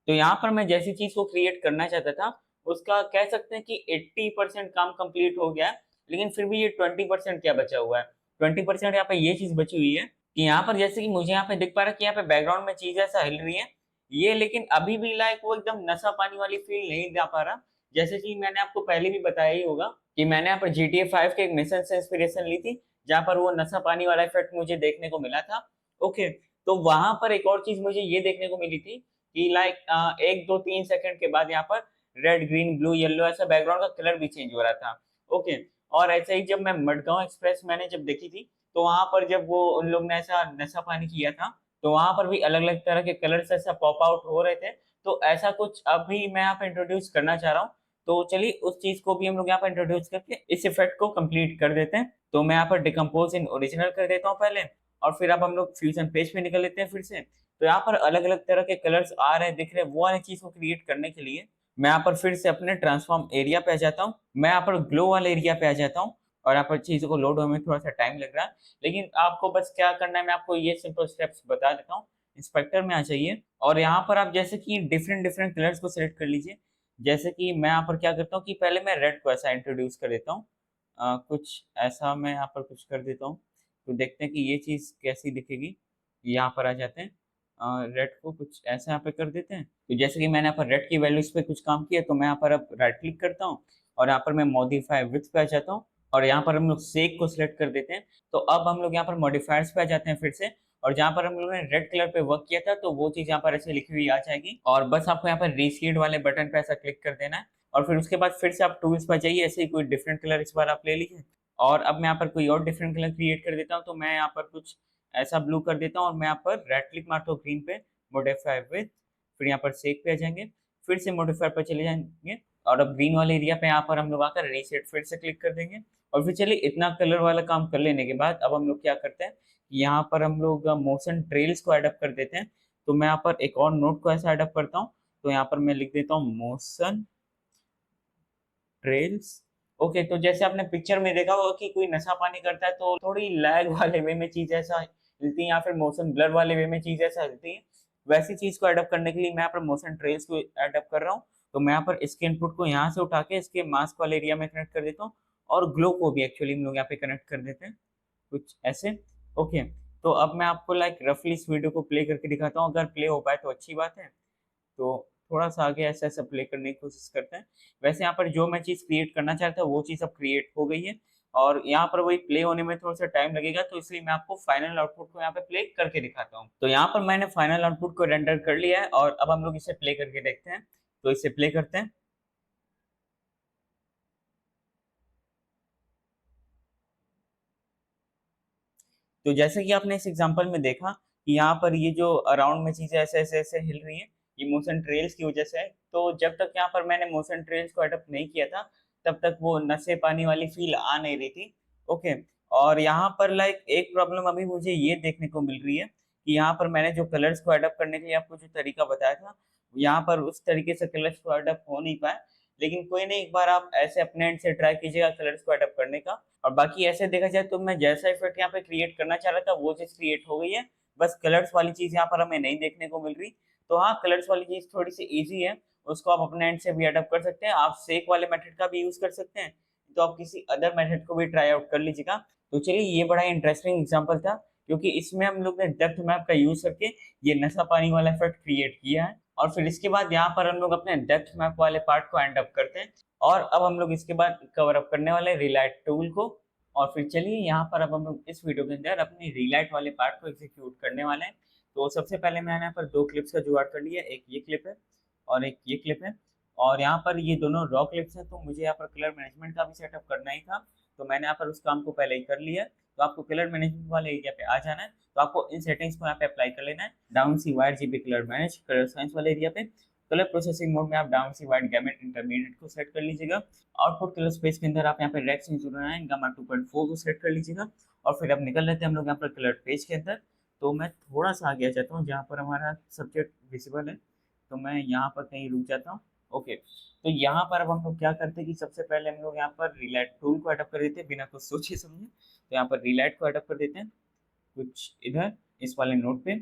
तो यहाँ पर मैं जैसी चीज़ को क्रिएट करना चाहता था, उसका कह सकते हैं कि 80% काम कंप्लीट हो गया है, लेकिन फिर भी ये 20% क्या बचा हुआ है। 20% यहाँ पे ये चीज़ बची हुई है कि यहाँ पर जैसे कि मुझे यहाँ पे दिख पा रहा है कि यहाँ पे बैकग्राउंड में चीज़ ऐसा हिल रही है, ये लेकिन अभी भी लाइक वो एकदम नशा पानी वाली फ़ील नहीं ला पा रहा। जैसे कि मैंने आपको पहले भी बताया ही होगा कि मैंने यहाँ पर जीटीए 5 के एक मिशन से इंस्पिरेशन ली थी, जहाँ पर वो नशा पानी वाला इफ़ेक्ट मुझे देखने को मिला था। ओके, तो वहाँ पर एक और चीज़ मुझे ये देखने को मिली थी कि लाइक 1, 2, 3 सेकंड के बाद यहाँ पर रेड, ग्रीन, ब्लू, येलो ऐसा बैकग्राउंड का कलर भी चेंज हो रहा था। ओके, और ऐसे ही जब मैं मडगाँव एक्सप्रेस मैंने जब देखी थी, तो वहाँ पर जब वो उन लोग ने ऐसा नशा-पानी किया था, तो वहाँ पर भी अलग-अलग तरह के कलर्स ऐसा पॉप आउट हो रहे थे। तो ऐसा कुछ अभी मैं यहाँ पे इंट्रोड्यूस करना चाह रहा हूँ। तो चलिए उस चीज़ को भी हम लोग यहाँ पे इंट्रोड्यूस करके इस इफ़ेक्ट को कंप्लीट कर देते हैं। तो मैं यहाँ पर डिकम्पोज़ इन ओरिजिनल कर देता हूँ पहले और फिर अब हम लोग फ्यूज़न पेज पे निकल लेते हैं फिर से। तो यहाँ पर अलग-अलग तरह के कलर्स आ रहे हैं, दिख रहे हैं, वो वाली चीज़ को क्रिएट करने के लिए मैं यहाँ पर फिर से अपने ट्रांसफ़ॉर्म एरिया पे आ जाता हूँ। मैं यहाँ पर ग्लो वाले एरिया पे आ जाता हूँ और यहाँ पर चीज़ों को लोड होने में थोड़ा-सा टाइम लग रहा है। लेकिन आपको बस क्या करना है, मैं आपको ये सिंपल स्टेप्स बता देता हूँ। इंस्पेक्टर में आ जाइए और यहाँ पर आप जैसे कि डिफरेंट-डिफरेंट कलर्स को सेलेक्ट कर लीजिए। जैसे कि मैं यहाँ पर क्या करता हूँ कि पहले मैं रेड को ऐसा इंट्रोड्यूस कर देता हूँ। कुछ ऐसा मैं यहाँ पर कुछ कर देता हूँ। तो देखते हैं कि ये चीज़ कैसी दिखेगी। यहाँ पर आ जाते हैं। रेड को कुछ ऐसा यहाँ पे कर देते हैं। तो जैसे कि मैंने यहाँ पर रेड की वैल्यूज़ पे कुछ काम किया, तो मैं यहाँ पर अब राइट क्लिक करता हूँ और यहाँ पर मैं मॉडिफाई विड्थ पे आ जाता हूँ और यहाँ पर हम लोग शेक को सिलेक्ट कर देते हैं। तो अब हम लोग यहाँ पर मॉडिफायर्स पे आ जाते हैं फिर से और जहाँ पर हम लोगों ने रेड कलर पे वर्क किया था, तो वो चीज़ यहाँ पर ऐसे लिखी हुई आ जाएगी और बस आपको यहाँ पर रीशेड वाले बटन पे ऐसा क्लिक कर देना है और फिर उसके बाद फिर से आप टूल्स पे जाइए, ऐसे ही कोई डिफरेंट कलर इस बार आप ले लीजिए और अब मैं यहाँ पर कोई और डिफरेंट कलर क्रिएट कर देता हूँ। तो मैं यहाँ पर कुछ ऐसा ब्लू कर देता हूँ और मैं यहाँ पर राइट क्लिक मारता हूँ ग्रीन पे, मॉडिफाई विथ, फिर यहाँ पर शेक पे आ जाएँगे, फिर से मॉडिफायर पे चले जाएँगे और अब ग्रीन वाले एरिया पे यहाँ पर हम लोग आकर रीसेट फिर से क्लिक कर देंगे और फिर चलिए इतना कलर वाला काम कर लेने के बाद अब हम लोग क्या करते हैं, यहाँ पर हम लोग मोशन ट्रेल्स को एडअप कर देते हैं। तो मैं यहाँ पर एक और नोट को ऐसा एडअप करता हूँ, तो यहाँ पर मैं लिख देता हूँ मोशन ट्रेल्स। ओके, तो जैसे आपने पिक्चर में देखा होगा कि कोई नशा पानी करता है तो थोड़ी लैग वाले वे में चीज़ ऐसा हिलती है या फिर मोशन ब्लर वाले वे में चीज़ ऐसा हिलती है। वैसी चीज़ को एडॉप्ट करने के लिए मैं यहाँ पर मोशन ट्रेल्स को एडॉप्ट कर रहा हूँ। तो मैं यहाँ पर इसके इनपुट को यहाँ से उठा के इसके मास्क वाले एरिया में कनेक्ट कर देता हूँ और ग्लो को भी एक्चुअली हम लोग यहाँ पे कनेक्ट कर देते हैं, कुछ ऐसे। ओके, तो अब मैं आपको लाइक रफली इस वीडियो को प्ले करके दिखाता हूँ, अगर प्ले हो पाए तो अच्छी बात है। तो थोड़ा-सा आगे ऐसा-ऐसा प्ले करने की कोशिश करते हैं। वैसे यहाँ पर जो मैं चीज़ क्रिएट करना चाहता था वो चीज़ अब क्रिएट हो गई है और यहाँ पर वही प्ले होने में थोड़ा-सा टाइम लगेगा, तो इसलिए मैं आपको फाइनल आउटपुट को यहाँ पे प्ले करके दिखाता हूँ। तो यहाँ पर मैंने फाइनल आउटपुट को रेंडर कर लिया है और अब हम लोग इसे प्ले करके देखते हैं। तो इसे प्ले करते हैं। तो जैसे कि आपने इस एग्जांपल में देखा कि यहाँ पर ये जो अराउंड में चीज़ें ऐसे-ऐसे हिल रही हैं, ये मोशन ट्रेल्स की वजह से है। तो जब तक यहाँ पर मैंने मोशन ट्रेल्स को अडॉप्ट नहीं किया था, तब तक वो नशे पानी वाली फ़ील आ नहीं रही थी। ओके, और यहाँ पर लाइक एक प्रॉब्लम अभी मुझे ये देखने को मिल रही है कि यहाँ पर मैंने जो कलर्स को अडॉप्ट करने के लिए आपको जो तरीका बताया था, यहाँ पर उस तरीके से कलर्स को अडॉप्ट हो नहीं पाए। लेकिन कोई नहीं, एक बार आप ऐसे अपने एंड से ट्राई कीजिएगा कलर्स को अडॉप्ट करने का। और बाकी ऐसे देखा जाए तो मैं जैसा इफ़ेक्ट यहाँ पे क्रिएट करना चाह रहा था वो चीज़ क्रिएट हो गई है। बस कलर्स वाली चीज़ यहाँ पर हमें नहीं देखने को मिल रही। तो हाँ, कलर्स वाली चीज़ थोड़ी-सी ईज़ी है, उसको आप अपने एंड से भी अडॉप्ट कर सकते हैं। आप शेक वाले मेथड का भी यूज़ कर सकते हैं, तो आप किसी अदर मेथड को भी ट्राई आउट कर लीजिएगा। तो चलिए ये बड़ा इंटरेस्टिंग एग्ज़ाम्पल था, क्योंकि इसमें हम लोग ने डेप्थ मैप का यूज़ करके ये नशा पानी वाला इफ़ेक्ट क्रिएट किया है। और फिर इसके बाद यहाँ पर हम लोग अपने डेप्थ मैप वाले पार्ट को एंड अप करते हैं और अब हम लोग इसके बाद कवर अप करने वाले हैं रिलाइट टूल को। और फिर चलिए यहाँ पर अब हम लोग इस वीडियो के अंदर अपनी रिलाइट वाले पार्ट को एग्जीक्यूट करने वाले हैं। तो सबसे पहले मैंने यहाँ पर 2 क्लिप्स का जुगाड़ कर लिया है, एक ये क्लिप है और एक ये क्लिप है। और यहाँ पर ये दोनों रॉ क्लिप्स हैं, तो मुझे यहाँ पर कलर मैनेजमेंट का भी सेटअप करना ही था। तो मैंने यहाँ पर उस काम को पहले ही कर लिया है। तो आपको कलर मैनेजमेंट वाले एरिया पे आ जाना है। तो आपको इन सेटिंग्स को यहाँ पे अप्लाई कर लेना है। DaVinci YRGB colour manage colour science वाले एरिया पे कलर प्रोसेसिंग मोड में आप DaVinci wide gamut intermediate को सेट कर लीजिएगा। आउटपुट कलर स्पेस के अंदर आप यहाँ पे रेड से 09 गामा 2.4 को सेट कर लीजिएगा और फिर अब निकल लेते हैं हम लोग यहाँ पर कलर पेज के अंदर। तो मैं थोड़ा सा आगे आ जाता हूँ जहाँ पर हमारा सब्जेक्ट विजिबल है, तो मैं यहाँ पर कहीं रुक जाता हूँ ओके, तो यहाँ पर अब हम लोग क्या करते हैं कि सबसे पहले हम लोग यहाँ पर रिलेट टूल को अडॉप्ट कर देते हैं बिना कुछ सोचे समझे। तो यहाँ पर रिलेट को अडॉप्ट कर देते हैं कुछ इधर इस वाले नोड पे,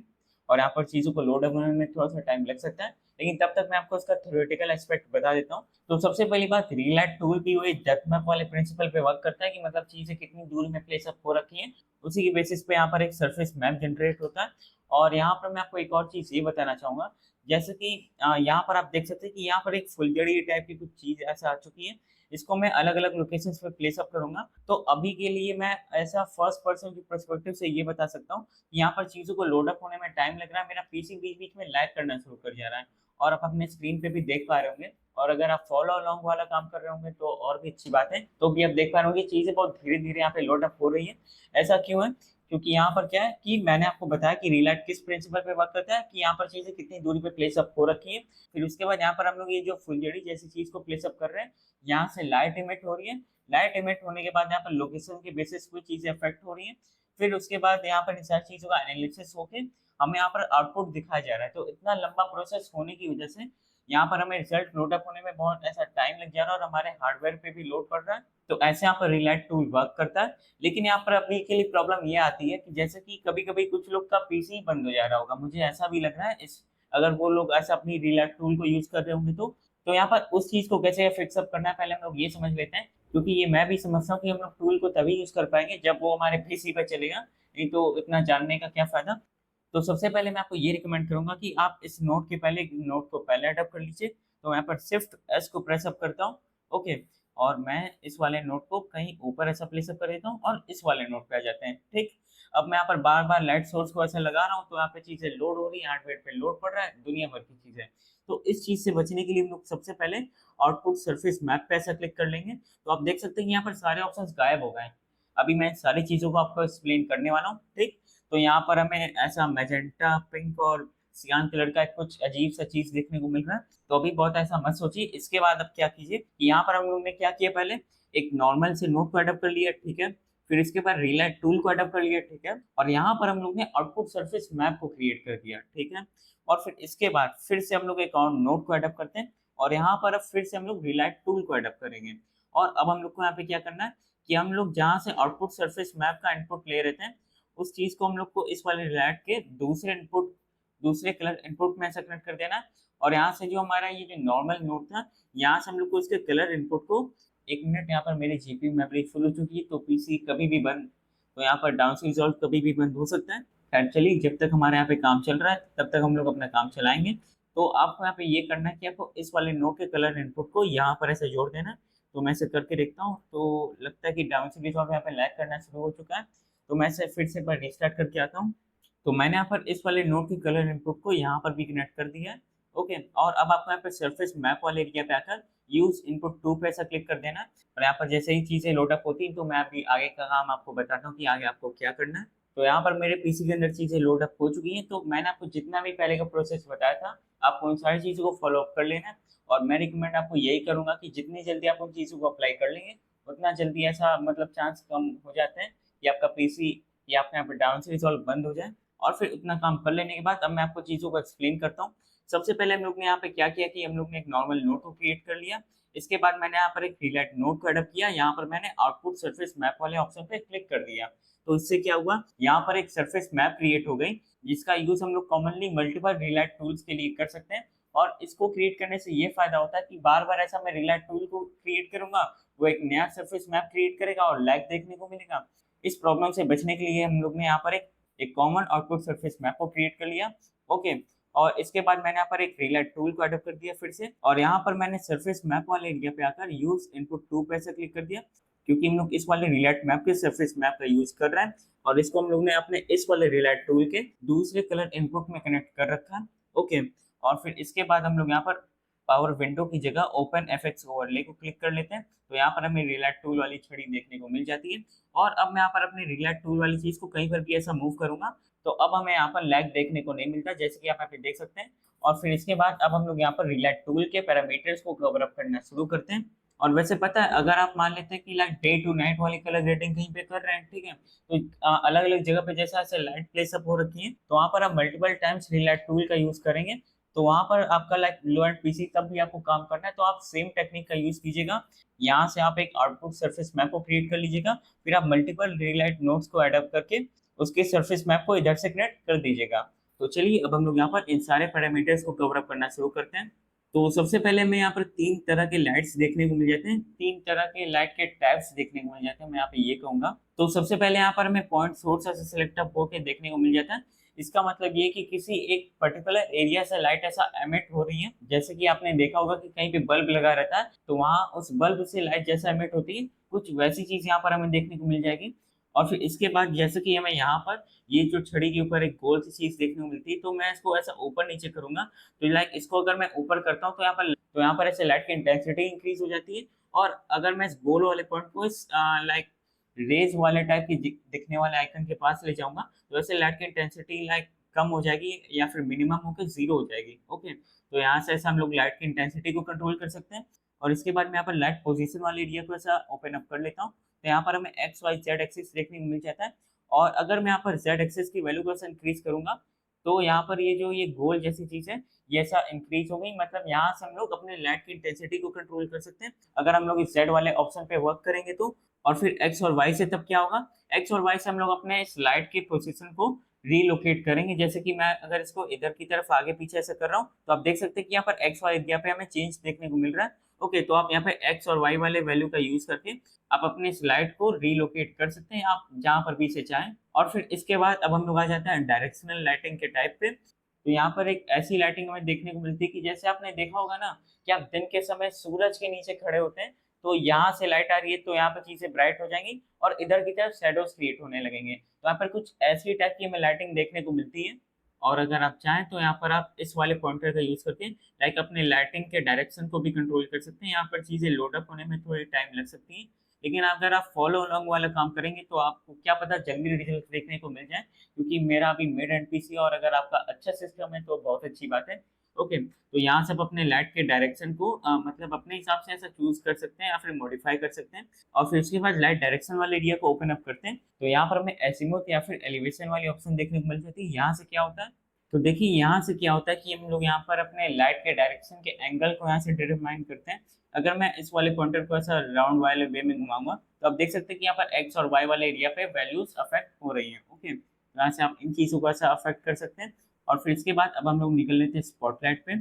और यहाँ पर चीज़ों को लोड अप होने में थोड़ा-सा टाइम लग सकता है, लेकिन तब तक मैं आपको उसका थ्योरेटिकल एस्पेक्ट बता देता हूँ। तो सबसे पहली बात, रिलेट टूल भी वही डेप्थ मैप वाले प्रिंसिपल पे वर्क करता है कि मतलब चीज़ें कितनी दूर में प्लेस अप हो रखी हैं, उसी के बेसिस पे यहाँ पर एक सरफेस मैप जनरेट होता है। और यहाँ पर मैं आपको एक और चीज़ ये बताना चाहूँगा, जैसे कि यहाँ पर आप देख सकते हैं कि यहाँ पर एक फुलझड़ी टाइप की कुछ चीज़ ऐसा आ चुकी है, इसको मैं अलग-अलग लोकेशंस पे प्लेस अप करूँगा। तो अभी के लिए मैं ऐसा फर्स्ट पर्सन के पर्सपेक्टिव से ये बता सकता हूँ, कि यहाँ पर चीज़ों को लोड अप होने में टाइम लग रहा है, मेरा पीसी बीच-बीच में लैग करना शुरू कर जा रहा है, और आप अपने स्क्रीन पे भी देख पा रहे होंगे, और अगर आप फॉलो अलोंग वाला काम कर रहे होंगे तो और भी अच्छी बात है, तो भी आप देख पा रहे होंगे चीज़ें बहुत धीरे-धीरे यहाँ पे लोड अप हो रही हैं। ऐसा क्यों है? क्योंकि यहाँ पर क्या है कि मैंने आपको बताया कि रिलेट किस प्रिंसिपल पे वर्क करता है, कि यहाँ पर चीज़ें कितनी दूरी पे प्लेस अप हो रखी है। फिर उसके बाद यहाँ पर हम लोग ये जो फुलझड़ी जैसी चीज़ को प्लेस अप कर रहे हैं, यहाँ से लाइट इमिट हो रही है। लाइट इमिट होने के बाद यहाँ पर लोकेशन के बेसिस पे चीज़ें अफ़ेक्ट हो रही हैं। फिर उसके बाद यहाँ पर इन सारी चीज़ों का एनालिसिस होके हमें यहाँ पर आउटपुट दिखाया जा रहा है। तो इतना लंबा प्रोसेस होने की वज़ह से यहाँ पर हमें रिज़ल्ट लोड अप होने में बहुत ऐसा टाइम लग जा रहा है, और हमारे हार्डवेयर पे भी लोड पड़ रहा है। तो ऐसे यहाँ पर रिलेट टूल वर्क करता है। लेकिन यहाँ पर अभी के लिए प्रॉब्लम ये आती है कि जैसे कि कभी-कभी कुछ लोग का पीसी बंद हो जा रहा होगा, मुझे ऐसा भी लग रहा है इस अगर वो लोग ऐसा अपनी रिलेट टूल को यूज़ कर रहे होंगे तो। तो यहाँ पर उस चीज़ को कैसे फिक्स अप करना है, पहले हम लोग ये समझ लेते हैं। क्योंकि ये मैं भी समझता हूँ कि हम लोग टूल को तभी यूज़ कर पाएँगे जब वो हमारे पीसी पे चलेगा, नहीं तो इतना जानने का क्या फ़ायदा। तो सबसे पहले मैं आपको ये रिकमेंड करूँगा कि आप इस नोड के पहले नोड को पहले अडॉप्ट कर लीजिए। तो यहाँ पर शिफ्ट एस को प्रेस अप करता हूँ, ओके? और मैं इस वाले नोड को कहीं ऊपर ऐसा प्लेस अप कर देता हूँ, और इस वाले नोड पे आ जाते हैं, ठीक? अब मैं यहाँ पर बार-बार लाइट सोर्स को ऐसा लगा रहा हूँ, तो यहाँ पे चीज़ें लोड हो रही हैं, हार्डवेयर पे लोड पड़ रहा है, दुनिया भर की चीज़ें। तो इस चीज़ से बचने के लिए हम लोग सबसे पहले आउटपुट सरफेस मैप पे ऐसा क्लिक कर लेंगे, तो आप देख सकते हैं कि यहाँ पर सारे ऑप्शंस गायब हो गए हैं। अभी मैं सारी चीज़ों को आपको एक्सप्लेन करने वाला हूँ, ठीक? तो यहाँ पर हमें ऐसा मैजेंटा, पिंक और सियान कलर का कुछ अजीब-सा चीज़ देखने को मिल रहा है। तो अभी बहुत ऐसा मत सोचिए, इसके बाद अब क्या कीजिए कि यहाँ पर हम लोग ने क्या किया, पहले एक नॉर्मल से नोड को अडॉप्ट कर लिया, ठीक है? फिर इसके बाद रिलेट टूल को अडॉप्ट कर लिया, ठीक है? और यहाँ पर हम लोग ने आउटपुट सरफेस मैप को क्रिएट कर दिया, ठीक है? और फिर इसके बाद फिर से हम लोग एक और नोड को अडॉप्ट करते हैं, और यहाँ पर अब फिर से हम लोग रिलेट टूल को अडॉप्ट करेंगे। और अब हम लोग को यहाँ पे क्या करना है कि हम लोग जहाँ से आउटपुट सरफेस मैप का इनपुट ले रहे थे, उस चीज़ को हम लोग को इस वाले रिलेट के दूसरे कलर इनपुट में ऐसा कनेक्ट कर देना है। और यहाँ से जो हमारा ये जो नॉर्मल नोड था, यहाँ से हम लोग को इसके कलर इनपुट को 1 मिनट, यहाँ पर मेरी जीपीयू मेमोरी फुल हो चुकी है, तो पीसी कभी भी बंद, तो यहाँ पर डाउन रिज़ॉल्व कभी भी बंद हो सकता है। खैर चलिए, जब तक हमारे यहाँ पे काम चल रहा है, तब तक हम लोग अपना काम चलाएँगे। तो आपको यहाँ पे ये करना है कि आपको इस वाले नोड के कलर इनपुट को यहाँ पर ऐसे जोड़ देना है। तो मैं इसे करके देखता हूँ, तो लगता है कि डाउन रिज़ॉल्व यहाँ पे लैग करना शुरू हो चुका है। तो मैं इसे फिर से एक बार रिस्टार्ट करके आता हूँ। तो मैंने यहाँ पर इस वाले नोड की कलर इनपुट को यहाँ पर भी कनेक्ट कर दिया है, ओके? और अब आपको यहाँ पे सरफेस मैप वाले एरिया पे आकर यूज़ इनपुट टू पे ऐसा क्लिक कर देना है, और यहाँ पर जैसे ही चीज़ें लोड अप होती हैं, तो मैं अभी आगे का काम आपको बताता हूँ कि आगे आपको क्या करना है। तो यहाँ पर मेरे पीसी के अंदर चीज़ें लोड अप हो चुकी हैं, तो मैंने आपको जितना भी पहले का प्रोसेस बताया था, आपको उन सारी चीज़ों को फॉलो अप कर लेना है। और मैं रिकमेंड आपको यही करूँगा कि जितनी जल्दी आप उन चीज़ों को अप्लाई कर लेंगे, उतना जल्दी ऐसा मतलब चांस कम हो जाते हैं कि आपका पीसी या आपका यहाँ पे डाउन से रिज़ॉल्व बंद हो जाए। और फिर उतना काम कर लेने के बाद अब मैं आपको चीज़ों को एक्सप्लेन करता हूँ। सबसे पहले हम लोग ने यहाँ पे क्या किया कि हम लोग ने एक नॉर्मल नोड को क्रिएट कर लिया। इसके बाद मैंने यहाँ पर एक रिलेट नोड को एडॉप्ट किया। यहाँ पर मैंने आउटपुट सरफेस मैप वाले ऑप्शन पे क्लिक कर दिया। तो इससे क्या हुआ, यहाँ पर एक सरफेस मैप क्रिएट हो गई, जिसका यूज़ हम लोग कॉमनली मल्टीपल रिलेट टूल्स के लिए कर सकते हैं। और इसको क्रिएट करने से ये फ़ायदा होता है कि बार-बार ऐसा मैं रिलेट टूल को क्रिएट करूँगा, वो एक नया सरफेस मैप क्रिएट करेगा और लैग देखने को मिलेगा। इस प्रॉब्लम से बचने के लिए हम लोग ने यहाँ पर एक कॉमन आउटपुट सरफेस मैप को क्रिएट कर लिया, ओके? और इसके बाद मैंने यहाँ पर एक रिलेट टूल को अडॉप्ट कर दिया फिर से, और यहाँ पर मैंने सरफेस मैप वाले एरिया पे आकर यूज़ इनपुट टू पे ऐसे क्लिक कर दिया, क्योंकि हम लोग इस वाले रिलेट मैप के सरफेस मैप का यूज़ कर रहे हैं, और इसको हम लोग ने अपने इस वाले रिलेट टूल के दूसरे कलर इनपुट में कनेक्ट कर रखा है, ओके? और फिर इसके बाद हम लोग यहाँ पर पावर विंडो की जगह ओपन एफएक्स ओवरले को क्लिक कर लेते हैं, तो यहाँ पर हमें रिलेट टूल वाली छड़ी देखने को मिल जाती है। और अब मैं यहाँ पर अपने रिलेट टूल वाली चीज़ को कहीं पर भी ऐसा मूव करूँगा, तो अब हमें यहाँ पर लैग देखने को नहीं मिलता, जैसे कि आप यहाँ पे देख सकते हैं। और फिर इसके बाद अब हम लोग यहाँ पर रिलेट टूल के पैरामीटर्स को कवर अप करना शुरू करते हैं। और वैसे पता है, अगर आप मान लेते हैं कि लाइक डे टू नाइट वाली कलर ग्रेडिंग कहीं पे कर रहे हैं, ठीक है? तो अलग-अलग जगह पे जैसा ऐसे लाइट प्लेस अप हो रखी है, तो वहाँ पर आप मल्टीपल टाइम्स रिलेट टूल का यूज़ करेंगे, तो वहाँ पर आपका लाइक लो एंड पीसी तब भी आपको काम करना है, तो आप सेम टेक्निक का यूज़ कीजिएगा। यहाँ से आप एक आउटपुट सरफेस मैप को क्रिएट कर लीजिएगा, फिर आप मल्टीपल रे-लाइट नोड्स को एड अप करके उसके सरफेस मैप को इधर से कनेक्ट कर दीजिएगा। तो चलिए अब हम लोग यहाँ पर इन सारे पैरामीटर्स को कवर अप करना शुरू करते हैं। तो सबसे पहले हमें यहाँ पर 3 तरह के लाइट्स देखने को मिल जाते हैं, 3 तरह के लाइट के टाइप्स देखने को मिल जाते हैं, मैं यहाँ पे ये कहूँगा। तो सबसे पहले यहाँ पर हमें पॉइंट सोर्स से सिलेक्ट अप होके देखने को मिल जाता है। इसका मतलब ये कि किसी एक पर्टिकुलर एरिया से लाइट ऐसा एमिट हो रही है, जैसे कि आपने देखा होगा कि कहीं पे बल्ब लगा रहता है, तो वहाँ उस बल्ब से लाइट जैसा एमिट होती है, कुछ वैसी चीज़ यहाँ पर हमें देखने को मिल जाएगी। और फिर इसके बाद जैसे कि हमें यहाँ पर ये जो छड़ी के ऊपर एक गोल सी चीज़ देखने को मिलती है, तो मैं इसको ऐसा ऊपर-नीचे करूँगा, तो लाइक इसको अगर मैं ऊपर करता हूँ, तो यहाँ पर ऐसे लाइट की इंटेंसिटी इंक्रीज़ हो जाती है। और अगर मैं इस गोल वाले पॉइंट को इस लाइक रेज़ वाले टाइप की दिखने वाले आइकन के पास ले जाऊँगा, तो ऐसे लाइट की इंटेंसिटी लाइक कम हो जाएगी या फिर मिनिमम होके 0 हो जाएगी। ओके, तो यहाँ से ऐसा हम लोग लाइट की इंटेंसिटी को कंट्रोल कर सकते हैं। और इसके बाद मैं यहाँ पर लाइट पोजीशन वाले एरिया को ऐसा ओपन अप कर लेता हूँ, तो यहाँ पर हमें एक्स, वाई, जेड एक्सिस देखने को मिल जाता है। और अगर मैं यहाँ पर जेड एक्सिस की वैल्यू को ऐसा इंक्रीज़ करूँगा, तो यहाँ पर ये गोल जैसी चीज़ है, ये ऐसा इंक्रीज़ हो गई, मतलब यहाँ से हम लोग अपने लाइट की इंटेंसिटी को कंट्रोल कर सकते हैं। अगर हम लोग इस जेड वाले ऑप्शन पे वर्क करेंगे तो। और फिर एक्स और वाई से तब क्या होगा, एक्स और वाई से हम लोग अपने इस लाइट के पोजीशन को रीलोकेट करेंगे। जैसे कि मैं अगर इसको इधर की तरफ आगे-पीछे ऐसे कर रहा हूँ, तो आप देख सकते हैं कि यहाँ पर एक्स, वाई एरिया पे हमें चेंज देखने को मिल रहा है। ओके, तो आप यहाँ पे एक्स और वाई वाले वैल्यू का यूज़ करके आप अपने स्लाइड को रीलोकेट कर सकते हैं, आप जहाँ पर भी इसे चाहें। और फिर इसके बाद अब हम लोग आ जाते हैं डायरेक्शनल लाइटिंग के टाइप पे। तो यहाँ पर एक ऐसी लाइटिंग हमें देखने को मिलती है कि जैसे आपने देखा होगा ना कि आप दिन के समय सूरज के नीचे खड़े होते हैं, तो यहाँ से लाइट आ रही है, तो यहाँ पर चीज़ें ब्राइट हो जाएँगी और इधर की तरफ शैडोज़ क्रिएट होने लगेंगे। तो यहाँ पर कुछ ऐसी टाइप की हमें लाइटिंग देखने को मिलती है। और अगर आप चाहें तो यहाँ पर आप इस वाले पॉइंटर का यूज़ करके लाइक अपने लाइटिंग के डायरेक्शन को भी कंट्रोल कर सकते हैं। यहाँ पर चीज़ें लोड अप होने में थोड़ी टाइम लग सकती है, लेकिन अगर आप फॉलो अलोंग वाला काम करेंगे तो आपको क्या पता जल्दी रिजल्ट देखने को मिल जाए, क्योंकि मेरा अभी मिड एंड पीसी और अगर आपका अच्छा सिस्टम है तो बहुत अच्छी बात है। ओके, तो यहाँ से आप अपने लाइट के डायरेक्शन को मतलब अपने हिसाब से ऐसा चूज़ कर सकते हैं या फिर मॉडिफाई कर सकते हैं। और फिर उसके बाद लाइट डायरेक्शन वाले एरिया को ओपन अप करते हैं, तो यहाँ पर हमें एज़ीमुथ या फिर एलिवेशन वाली ऑप्शन देखने को मिल जाती है। यहाँ से क्या होता है, तो देखिए यहाँ से क्या होता है कि हम लोग यहाँ पर अपने लाइट के डायरेक्शन के एंगल को यहाँ से डिटरमाइन करते हैं। अगर मैं इस वाले पॉइंटर को ऐसा राउंड वाले वे में घुमाऊँगा, तो आप देख सकते हैं कि यहाँ पर एक्स और वाई वाले एरिया पे वैल्यूज़ अफ़ेक्ट हो रही हैं। ओके, तो यहाँ से आप इन चीज़ों को ऐसा अफ़ेक्ट कर सकते हैं। और फिर इसके बाद अब हम लोग निकल लेते हैं स्पॉटलाइट पे।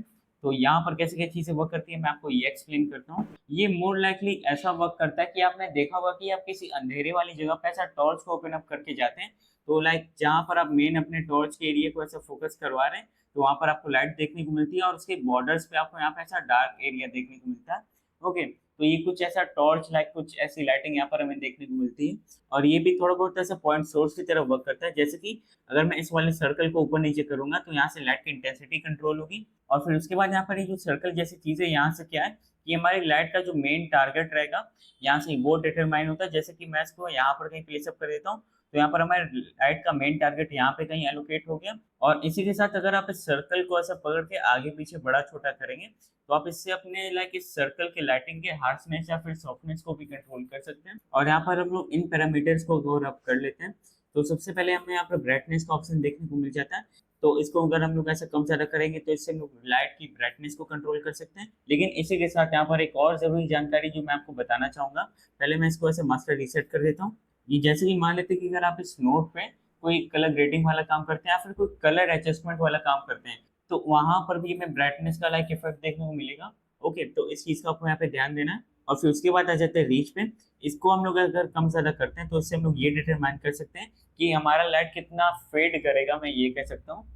तो यहाँ पर कैसे क्या चीज़ें वर्क करती है मैं आपको ये एक्सप्लेन करता हूँ। ये मोर लाइकली ऐसा वर्क करता है कि आपने देखा होगा कि आप किसी अंधेरे वाली जगह पे ऐसा टॉर्च को ओपन अप करके जाते हैं, तो लाइक जहाँ पर आप मेन अपने टॉर्च के एरिया को ऐसा फ़ोकस करवा रहे हैं, तो वहाँ पर आपको लाइट देखने को मिलती है और उसके बॉर्डर्स पे आपको यहाँ पे ऐसा डार्क एरिया देखने को मिलता है। ओके, तो ये कुछ ऐसा टॉर्च लाइक कुछ ऐसी लाइटिंग यहाँ पर हमें देखने को मिलती है। और ये भी थोड़ा बहुत ऐसा पॉइंट सोर्स की तरह वर्क करता है, जैसे कि अगर मैं इस वाले सर्कल को ऊपर-नीचे करूँगा, तो यहाँ से लाइट की इंटेंसिटी कंट्रोल होगी। और फिर उसके बाद यहाँ पर ये जो सर्कल जैसी चीज़ है, यहाँ से क्या है कि हमारी लाइट का जो मेन टारगेट रहेगा, यहाँ से वो डिटरमाइन होता है। जैसे कि मैं इसको यहाँ पर कहीं प्लेस अप कर देता हूँ, तो यहाँ पर हमारे लाइट का मेन टारगेट यहाँ पे कहीं एलोकेट हो गया। और इसी के साथ अगर आप इस सर्कल को ऐसा पकड़ के आगे-पीछे बड़ा-छोटा करेंगे, तो आप इससे अपने लाइक इस सर्कल के लाइटिंग के हार्शनेस या फिर सॉफ्टनेस को भी कंट्रोल कर सकते हैं। और यहाँ पर हम लोग इन पैरामीटर्स को गौर अप कर लेते हैं। तो सबसे पहले हमें यहाँ पर ब्राइटनेस का ऑप्शन देखने को मिल जाता है। तो इसको अगर हम लोग ऐसा कम-ज़्यादा करेंगे, तो इससे हम लोग लाइट की ब्राइटनेस को कंट्रोल कर सकते हैं। लेकिन इसी के साथ यहाँ पर एक और ज़रूरी जानकारी जो मैं आपको बताना चाहूँगा। पहले मैं इसको ऐसे मास्टर रीसेट कर देता हूँ। ये जैसे कि मान लेते हैं कि अगर आप इस नोट पे कोई कलर ग्रेडिंग वाला काम करते हैं या फिर कोई कलर एडजस्टमेंट वाला काम करते हैं, तो वहाँ पर भी हमें ब्राइटनेस का लाइक इफ़ेक्ट देखने को मिलेगा। ओके, तो इस चीज़ का आपको यहाँ पे ध्यान देना है। और फिर उसके बाद आ जाते हैं रीच पे। इसको हम लोग अगर कम-ज़्यादा करते हैं, तो इससे हम लोग ये डिटरमाइन कर सकते हैं कि हमारा लाइट कितना फेड करेगा, मैं ये कह सकता हूँ।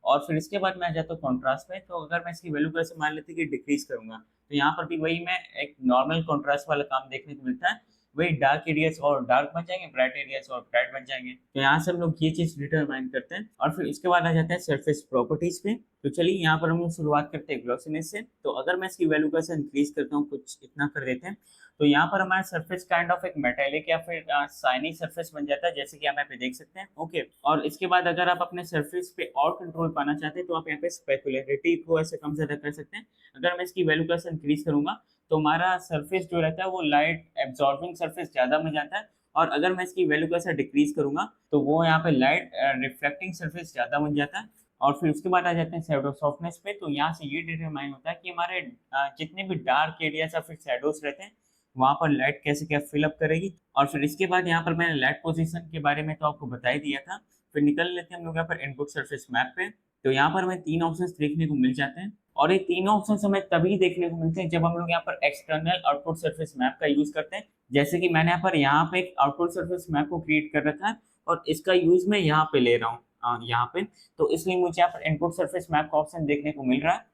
और फिर इसके बाद मैं आ जाता हूँ कॉन्ट्रास्ट पे। तो अगर मैं इसकी वैल्यू को ऐसे मान लेते हैं कि डिक्रीज़ करूँगा, तो यहाँ पर भी वही मैं एक नॉर्मल कॉन्ट्रास्ट वाला काम देखने को मिलता है। वही डार्क एरियाज़ और डार्क बन जाएँगे, ब्राइट एरियाज़ और ब्राइट बन जाएँगे। तो यहाँ से हम लोग ये चीज़ डिटरमाइन करते हैं। और फिर इसके बाद आ जाते हैं सरफेस प्रॉपर्टीज़ पे। तो चलिए यहाँ पर हम लोग शुरुआत करते हैं ग्लॉसीनेस से। तो अगर मैं इसकी वैल्यू को ऐसे इंक्रीज़ करता हूँ, कुछ इतना कर देते हैं, तो यहाँ पर हमारा सरफेस काइंड ऑफ एक मेटालिक या फिर शाइनी सरफेस बन जाता है, जैसे कि आप यहाँ पे देख सकते हैं। ओके, और इसके बाद अगर आप अपने सरफेस पे और कंट्रोल पाना चाहते हैं, तो आप यहाँ पे स्पेकुलरिटी को ऐसे कम ज़्यादा कर सकते हैं। अगर मैं इसकी वैल्यू को ऐसे इंक्रीज़ करूँगा, तो हमारा सरफेस जो रहता है वो लाइट एब्ज़ॉर्बिंग सरफेस ज़्यादा बन जाता है। और अगर मैं इसकी वैल्यू को ऐसा डिक्रीज़ करूँगा, तो वो यहाँ पे लाइट रिफ्लेक्टिंग सरफेस ज़्यादा बन जाता है। और फिर उसके बाद आ जाते हैं शैडो सॉफ्टनेस पे। तो यहाँ से ये डिटरमाइन होता है कि हमारे जितने भी डार्क एरियाज या फिर शैडोज रहते हैं वहां पर लाइट कैसे क्या फिल अप करेगी। और फिर इसके बाद यहाँ पर मैंने लाइट पोजीशन के बारे में तो आपको बता ही दिया था। फिर निकल लेते हैं हम लोग यहाँ पर इनपुट सरफेस मैप पे। तो यहाँ पर हमें तीन ऑप्शंस देखने को मिल जाते हैं, और ये तीनों ऑप्शंस हमें तभी देखने को मिलते हैं जब हम लोग यहाँ पर एक्सटर्नल आउटपुट सरफेस मैप का यूज करते हैं। जैसे कि मैंने यहाँ पे एक आउटपुट सरफेस मैप को क्रिएट कर रखा है और इसका यूज मैं यहाँ पे ले रहा हूँ यहाँ पे। तो इसलिए मुझे यहाँ पर इनपुट सरफेस मैप का ऑप्शन देखने को मिल रहा है।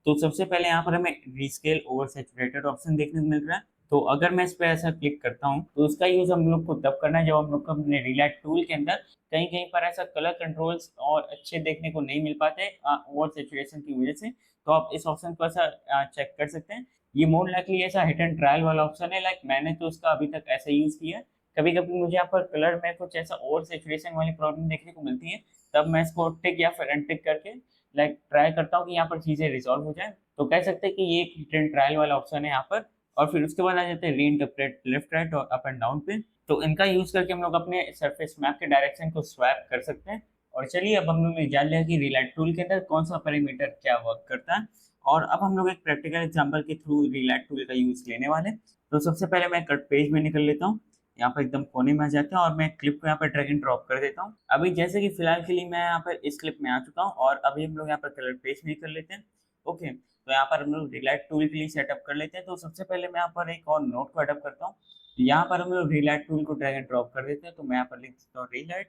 तो सबसे पहले यहाँ पर हमें रीस्केल ओवर सैचुरेटेड ऑप्शन देखने को मिल रहा है। तो अगर मैं इस पे ऐसा क्लिक करता हूँ तो उसका यूज हम लोग को तब करना है जब हम लोग को अपने रिलाइट टूल के अंदर कहीं कहीं पर ऐसा कलर कंट्रोल्स और अच्छे देखने को नहीं मिल पाते ओवर सैचुरेशन की वजह से। तो आप इस ऑप्शन को ऐसा चेक कर सकते हैं। ये मोर लाइकली ऐसा हिट एंड ट्रायल वाला ऑप्शन है, लाइक मैंने तो उसका अभी तक ऐसा यूज किया है। कभी कभी मुझे यहाँ पर कलर में कुछ ऐसा ओवर सैचुरेशन वाली प्रॉब्लम देखने को मिलती है, तब मैं इसको टिक या फिर अनटिक करके लाइक ट्राई करता हूँ कि यहाँ पर चीजें रिजॉल्व हो जाए। तो कह सकते हैं कि ये एक हिट एंड ट्रायल वाला ऑप्शन है यहाँ पर। और फिर उसके बाद आ जाते हैं रीइंटरप्रेट लेफ्ट राइट और अप एंड डाउन पे। तो इनका यूज करके हम लोग अपने सरफेस मैप के डायरेक्शन को स्वैप कर सकते हैं। और चलिए अब हम लोग ने जान लिया कि रिलाइट टूल के अंदर कौन सा पैरामीटर क्या वर्क करता है। और अब हम लोग एक प्रैक्टिकल एग्जांपल के थ्रू रिलाइट टूल का यूज लेने वाले हैं। तो सबसे पहले मैं कट पेज में निकल लेता हूँ, यहाँ पर एकदम कोने में आ जाता हूँ और मैं क्लिप को यहाँ पर ड्रैग एंड ड्रॉप कर देता हूँ। अभी जैसे कि फिलहाल के लिए मैं यहाँ पर इस क्लिप में आ चुका हूँ और अभी हम लोग यहाँ पर कलर पेज में कर लेते हैं। ओके, तो यहाँ पर हम लोग रिलाइट टूल के लिए सेटअप कर लेते हैं। तो सबसे पहले मैं यहाँ पर एक और नोट को अडॉप्ट करता हूँ। यहाँ पर हम लोग रिलाइट टूल को ड्रैग एंड ड्रॉप कर देते हैं। तो मैं यहाँ पर लिख देता हूँ रिलाइट,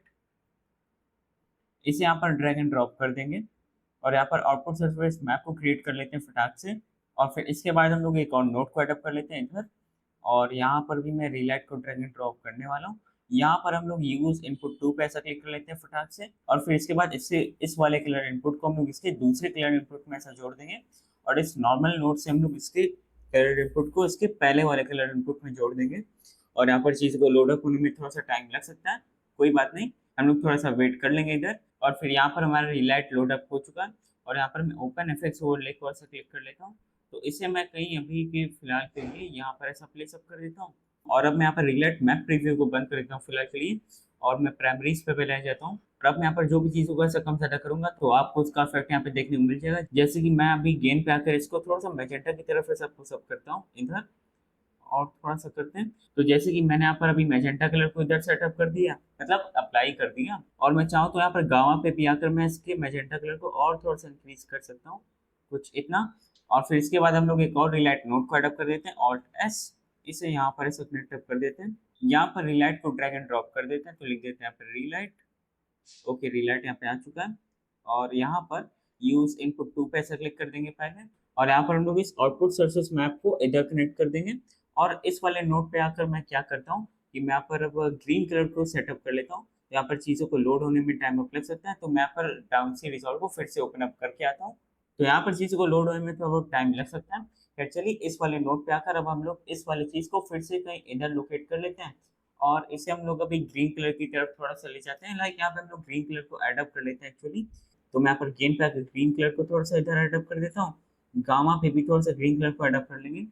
इसे यहाँ पर ड्रैग एंड ड्रॉप कर देंगे और यहाँ पर आउटपुट सरफेस मैप को क्रिएट कर लेते हैं फटाक से। और फिर इसके बाद हम लोग एक और नोट को अडॉप्ट कर लेते हैं इधर, और यहाँ पर भी मैं रिलाइट को ड्रैग एंड ड्रॉप करने वाला हूँ। यहाँ पर हम लोग यूज इनपुट टू पे ऐसा क्लिक कर लेते हैं फटाक से, और फिर इसके बाद इससे इस वाले कलर इनपुट को हम लोग इसके दूसरे कलर इनपुट में ऐसा जोड़ देंगे, और इस नॉर्मल नोट से हम लोग इसके कलर इनपुट को इसके पहले वाले कलर इनपुट में जोड़ देंगे। और यहाँ पर चीज़ को लोड अप होने में थोड़ा सा टाइम लग सकता है, कोई बात नहीं, हम लोग थोड़ा सा वेट कर लेंगे इधर। और फिर यहाँ पर हमारा रिलाइट लोड अप हो चुका है, और यहाँ पर मैं ओपन एफएक्स ओवरले को ऐसा क्लिक कर लेता हूँ। तो इसे मैं कहीं अभी के फिलहाल के लिए यहाँ पर ऐसा प्लेस अप कर देता हूँ। और अब मैं यहाँ पर रिलेट मैप प्रीव्यू को बंद कर देता हूँ फिलहाल के लिए, और मैं प्राइमरीज पे ले जाता हूँ। और अब मैं यहाँ पर जो भी चीज़ों को ऐसा कम ज़्यादा करूंगा तो आपको उसका इफेक्ट यहाँ पे देखने को मिल जाएगा। जैसे कि मैं अभी गेन पे आकर इसको थोड़ा सा मैजेंटा की तरफ ऐसा पुश अप करता हूँ इधर, और थोड़ा सा करते हैं। तो जैसे कि मैंने यहाँ पर अभी मैजेंटा कलर को इधर सेटअप कर दिया, मतलब अप्लाई कर दिया, और मैं चाहूँ तो यहाँ पर गावा पे भी आकर मैं इसके मैजेंटा कलर को और थोड़ा सा इंक्रीज कर सकता हूँ, कुछ इतना। और फिर इसके बाद हम लोग एक और रिलाइट नोट को अडॉप्ट कर देते हैं, ऑल्ट एस, इसे यहाँ पर ऐसे कनेक्ट कर देते हैं। यहाँ पर रिलाइट को ड्रैग एंड ड्रॉप कर देते हैं, तो लिख देते हैं यहाँ पर रिलाइट। ओके, रिलाइट यहाँ पे आ चुका है, और यहाँ पर यूज इनपुट टू पे ऐसा क्लिक कर देंगे पहले, और यहाँ पर हम लोग इस आउटपुट सोर्सेस मैप को इधर कनेक्ट कर देंगे। और इस वाले नोट पे आकर मैं क्या करता हूँ कि मैं यहाँ पर अब ग्रीन कलर को सेटअप कर लेता हूँ। यहाँ पर चीज़ों को लोड होने में टाइम अप लग सकता है, तो मैं यहाँ पर डाउन सी रिजॉल्व को फिर से ओपन अप करके आता हूँ। तो यहाँ पर चीज़ों को लोड होने में थोड़ा बहुत टाइम लग सकता है। फिर चलिए इस वाले नोट पे आकर अब हम लोग इस वाली चीज़ को फिर से कहीं इधर लोकेट कर लेते हैं, और इसे हम लोग अभी ग्रीन कलर की तरफ थोड़ा सा ले जाते हैं। लाइक यहाँ पे हम लोग ग्रीन कलर को एडअप कर लेते हैं एक्चुअली। तो मैं यहाँ पर गेन पे आकर ग्रीन कलर को थोड़ा सा इधर एडअप कर देता हूँ, गामा पे भी थोड़ा सा ग्रीन कलर को एडअप कर लेंगे।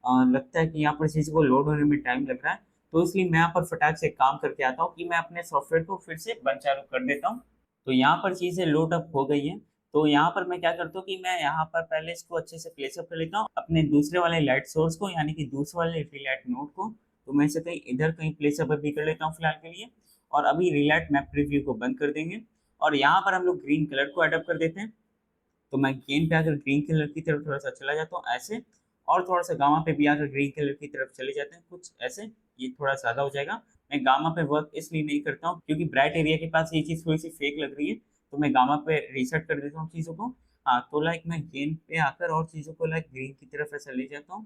लगता है कि यहाँ पर चीज़ को लोड होने में टाइम लग रहा है, तो इसलिए मैं यहाँ पर फटाक से काम करके आता हूँ कि मैं अपने सॉफ्टवेयर को फिर से बंद चालू कर देता हूँ। तो यहाँ पर चीज़ें लोड अप हो गई हैं। तो यहाँ पर मैं क्या करता हूँ कि मैं यहाँ पर पहले इसको अच्छे से प्लेसअप कर लेता हूँ अपने दूसरे वाले लाइट सोर्स को, यानी कि दूसरे वाले रिलाइट नोड को। तो मैं इसे कहीं इधर कहीं प्लेसअप भी कर लेता हूँ फिलहाल के लिए, और अभी रिलाइट मैप प्रीव्यू को बंद कर देंगे, और यहाँ पर हम लोग ग्रीन कलर को अडॉप्ट कर देते हैं। तो मैं गेन पे आकर ग्रीन कलर की तरफ थोड़ा सा चला जाता हूँ ऐसे, और थोड़ा सा गामा पे भी आकर ग्रीन कलर की तरफ चले जाते हैं कुछ ऐसे, ये थोड़ा ज़्यादा हो जाएगा। मैं गामा पे वर्क इसलिए नहीं करता हूँ क्योंकि ब्राइट एरिया के पास ये चीज़ थोड़ी सी फेक लग रही है, तो मैं गामा पे रीसेट कर देता हूँ चीज़ों को। हाँ, तो लाइक मैं गेन पे आकर और चीज़ों को लाइक ग्रीन की तरफ ऐसा ले जाता हूँ,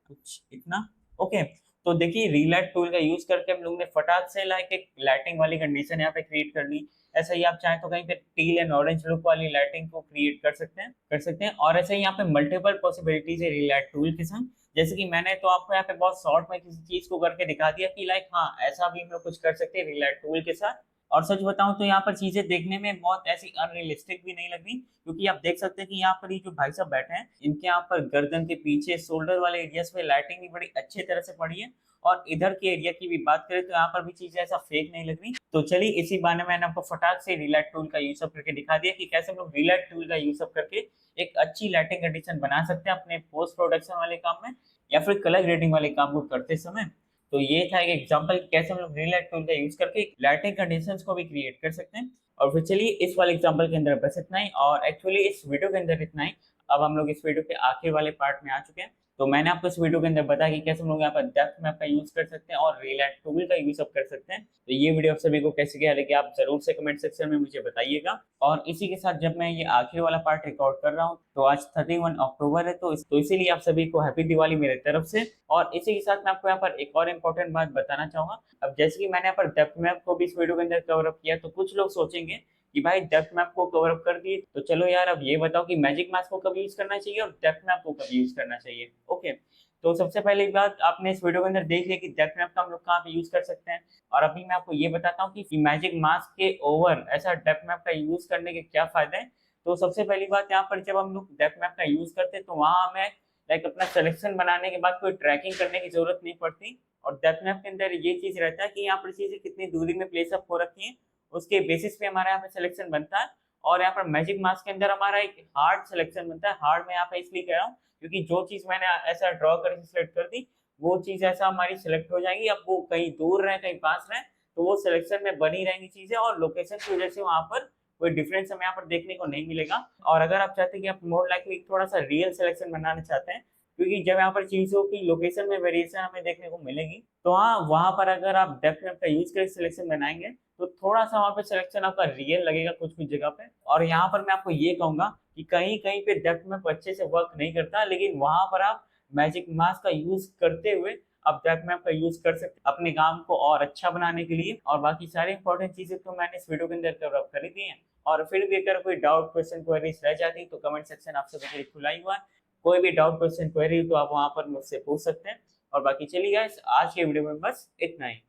कुछ इतना। ओके, तो देखिए रिलाइट टूल का यूज करके हम लोग ने फटाक से लाइक एक लाइटिंग वाली कंडीशन यहाँ पे क्रिएट कर ली। ऐसा ही आप चाहें तो कहीं पे टील एंड ऑरेंज लुक वाली लाइटिंग को क्रिएट कर सकते हैं। और ऐसे ही यहाँ पे मल्टीपल पॉसिबिलिटीज है रिलाइट टूल के संग। जैसे कि मैंने तो आपको यहाँ पे बहुत शॉर्ट में किसी चीज को करके दिखा दिया कि लाइक हाँ ऐसा भी हम लोग कुछ कर सकते हैं रिलाइट टूल के साथ। और सच बताऊँ तो यहाँ पर चीज़ें देखने में बहुत ऐसी अनरियलिस्टिक भी नहीं लग रही, क्योंकि आप देख सकते हैं कि यहाँ पर ये जो भाई साहब बैठे हैं, इनके यहाँ पर गर्दन के पीछे शोल्डर वाले एरियाज़ पे लाइटिंग भी बड़ी अच्छी तरह से पड़ी है। और इधर के एरिया की भी बात करें तो यहाँ पर भी चीज़ें ऐसा फेक नहीं लग रही। तो चलिए इसी बहाने मैंने आपको फटाक से रिलैट टूल का यूज़ अप करके दिखा दिया कि कैसे हम लोग रिलैट टूल का यूज़ अप करके एक अच्छी लाइटिंग कंडीशन बना सकते हैं अपने पोस्ट प्रोडक्शन वाले काम में या फिर कलर ग्रेडिंग वाले काम को करते समय। तो ये था एक एग्जांपल कि कैसे हम लोग ग्रीन लाइट टूल का यूज करके लाइटिंग कंडीशंस को भी क्रिएट कर सकते हैं। और फिर चलिए इस वाले एग्जांपल के अंदर बस इतना ही, और एक्चुअली इस वीडियो के अंदर इतना ही। अब हम लोग इस वीडियो के आखिर वाले पार्ट में आ चुके हैं। तो मैंने आपको इस वीडियो के अंदर बताया कि कैसे हम लोग यहाँ पर डेप्थ मैप का यूज कर सकते हैं और रियल लाइट टूल का यूज अप कर सकते हैं। तो ये वीडियो आप सभी को कैसे गया लगे आप जरूर से कमेंट सेक्शन में मुझे बताइएगा। और इसी के साथ जब मैं ये आखिर वाला पार्ट रिकॉर्ड कर रहा हूँ तो आज 31 अक्टूबर है, तो इसीलिए आप सभी को हैप्पी दिवाली मेरे तरफ से। और इसी के साथ मैं आपको यहाँ पर एक और इम्पोर्टेंट बात बताना चाहूंगा। अब जैसे कि मैंने यहाँ पर डेप्थ मैप को भी इस वीडियो के अंदर कवर अप किया, तो कुछ लोग सोचेंगे कि भाई डेप्थ मैप को कवर अप कर दिए तो चलो यार अब ये बताओ कि मैजिक मास्क को कब यूज करना चाहिए और डेप्थ मैप को कब यूज करना चाहिए। ओके, तो सबसे पहली बात आपने इस वीडियो के अंदर देख लिया कि डेप्थ मैप का हम लोग कहाँ पे यूज कर सकते हैं। और अभी मैं आपको ये बताता हूँ कि मैजिक मास्क के ओवर ऐसा डेप्थ मैप का यूज करने के क्या फायदे हैं। तो सबसे पहली बात यहाँ पर जब हम लोग डेप्थ मैप का यूज करते हैं तो वहाँ हमें लाइक अपना सिलेक्शन बनाने के बाद कोई ट्रैकिंग करने की जरूरत नहीं पड़ती। और डेप्थ मैप के अंदर ये चीज रहता है कि यहाँ पर चीजें कितनी दूरी में प्लेस अप हो रखी है उसके बेसिस पे हमारा यहाँ पे सिलेक्शन बनता है। और यहाँ पर मैजिक मास्क के अंदर हमारा एक हार्ड सिलेक्शन बनता है। हार्ड में यहाँ पे इसलिए कह रहा हूँ क्योंकि जो चीज मैंने ऐसा ड्रॉ करके सिलेक्ट कर दी वो चीज ऐसा हमारी सिलेक्ट हो जाएगी। अब वो कहीं दूर रहे कहीं पास रहे तो वो सिलेक्शन में बनी रहेंगी चीजें, और लोकेशन की वजह से वहां पर कोई डिफरेंस हमें यहाँ पर देखने को नहीं मिलेगा। और अगर आप चाहते हैं कि आप मोर लाइकली थोड़ा सा रियल सिलेक्शन बनाना चाहते हैं, क्योंकि जब यहाँ पर चीजों की लोकेशन में वेरिएशन हमें देखने को मिलेगी, तो हाँ वहां पर अगर आप डेप्थ मैप का यूज करके सिलेक्शन बनाएंगे तो थोड़ा सा वहां पे सिलेक्शन आपका रियल लगेगा कुछ कुछ जगह पे। और यहाँ पर मैं आपको ये कहूंगा कि कहीं कहीं पे डेप्थ मैप अच्छे से वर्क नहीं करता, लेकिन वहां पर आप मैजिक मास्क का यूज करते हुए आप डेप्थ मैप का यूज कर सकते हैं अपने काम को और अच्छा बनाने के लिए। और बाकी सारी इंपॉर्टेंट चीजें तो मैंने इस वीडियो के अंदर कवर अप कर ही दी है। और फिर भी अगर कोई डाउट क्वेश्चन क्वेरीज रह जाती तो कमेंट सेक्शन आप सभी के लिए खुला ही हुआ है। कोई भी डाउट क्वेश्चन क्वेरी तो आप वहां पर मुझसे पूछ सकते हैं। और बाकी चलिए गाइस आज के वीडियो में बस इतना ही।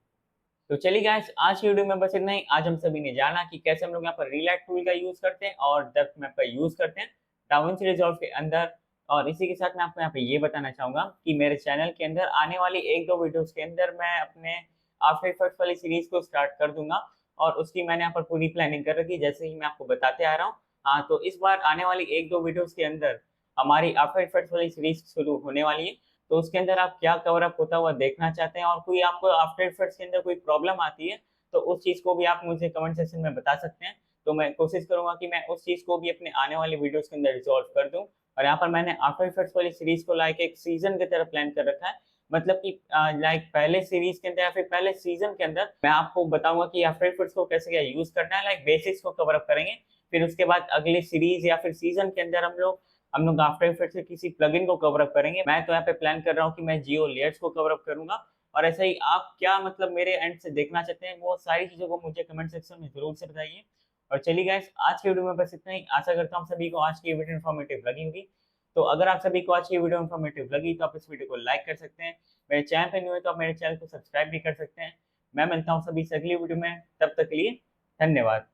तो चलिए गाइस आज की वीडियो में बस इतना ही। आज हम सभी ने जाना कि कैसे हम लोग यहाँ पर रिलैक्ट टूल का यूज करते हैं और डेप्थ मैप का यूज करते हैं डाविंची रिजॉल्व के अंदर। और इसी के साथ मैं आपको यहाँ पे ये बताना चाहूंगा कि मेरे चैनल के अंदर आने वाली एक दो वीडियोस के अंदर मैं अपने आफ्टर इफेक्ट्स वाली सीरीज को स्टार्ट कर दूंगा। और उसकी मैंने यहाँ पर पूरी प्लानिंग कर रखी है जैसे ही मैं आपको बताते आ रहा हूँ। हाँ, तो इस बार आने वाली एक दो वीडियोस के अंदर हमारी आफ्टर इफेक्ट्स वाली सीरीज शुरू होने वाली है। तो उसके अंदर आप क्या कवर अप होता हुआ देखना चाहते हैं और कोई आपको आफ्टर इफेक्ट्स के अंदर कोई प्रॉब्लम आती है तो उस चीज को भी आप मुझे कमेंट सेक्शन में बता सकते हैं। तो मैं कोशिश करूंगा कि मैं उस चीज को भी अपने आने वाले वीडियोस के अंदर रिजॉल्व कर दूं। और यहाँ पर मैंने आफ्टर इफेक्ट्स वाली सीरीज को लाइक एक सीजन की तरह प्लान कर रखा है। मतलब कि लाइक पहले सीरीज के अंदर या फिर पहले सीजन के अंदर मैं आपको बताऊंगा कि आफ्टर इफेक्ट्स को कैसे क्या यूज करना है, लाइक बेसिक्स को कवर अप करेंगे। फिर उसके बाद अगली सीरीज या फिर सीजन के अंदर हम लोग आफ्टर इफेक्ट्स के किसी प्लगइन को कवर अप करेंगे। मैं तो यहाँ पे प्लान कर रहा हूँ कि मैं जियो लेयर्स को कवर अप करूंगा। और ऐसा ही आप क्या मतलब मेरे एंड से देखना चाहते हैं वो सारी चीजों को मुझे कमेंट सेक्शन में जरूर से बताइए। और चलिए गाइस आज की वीडियो में बस इतना ही। आशा करता हूँ सभी को आज की वीडियो इन्फॉर्मेटिव लगी होगी। तो अगर आप सभी को आज की वीडियो इन्फॉर्मेटिव लगी तो आप इस वीडियो को लाइक कर सकते हैं। मेरे चैनल पे न्यू है तो आप मेरे चैनल को सब्सक्राइब भी कर सकते हैं। मैं मिलता हूँ सभी से अगली वीडियो में, तब तक के लिए धन्यवाद।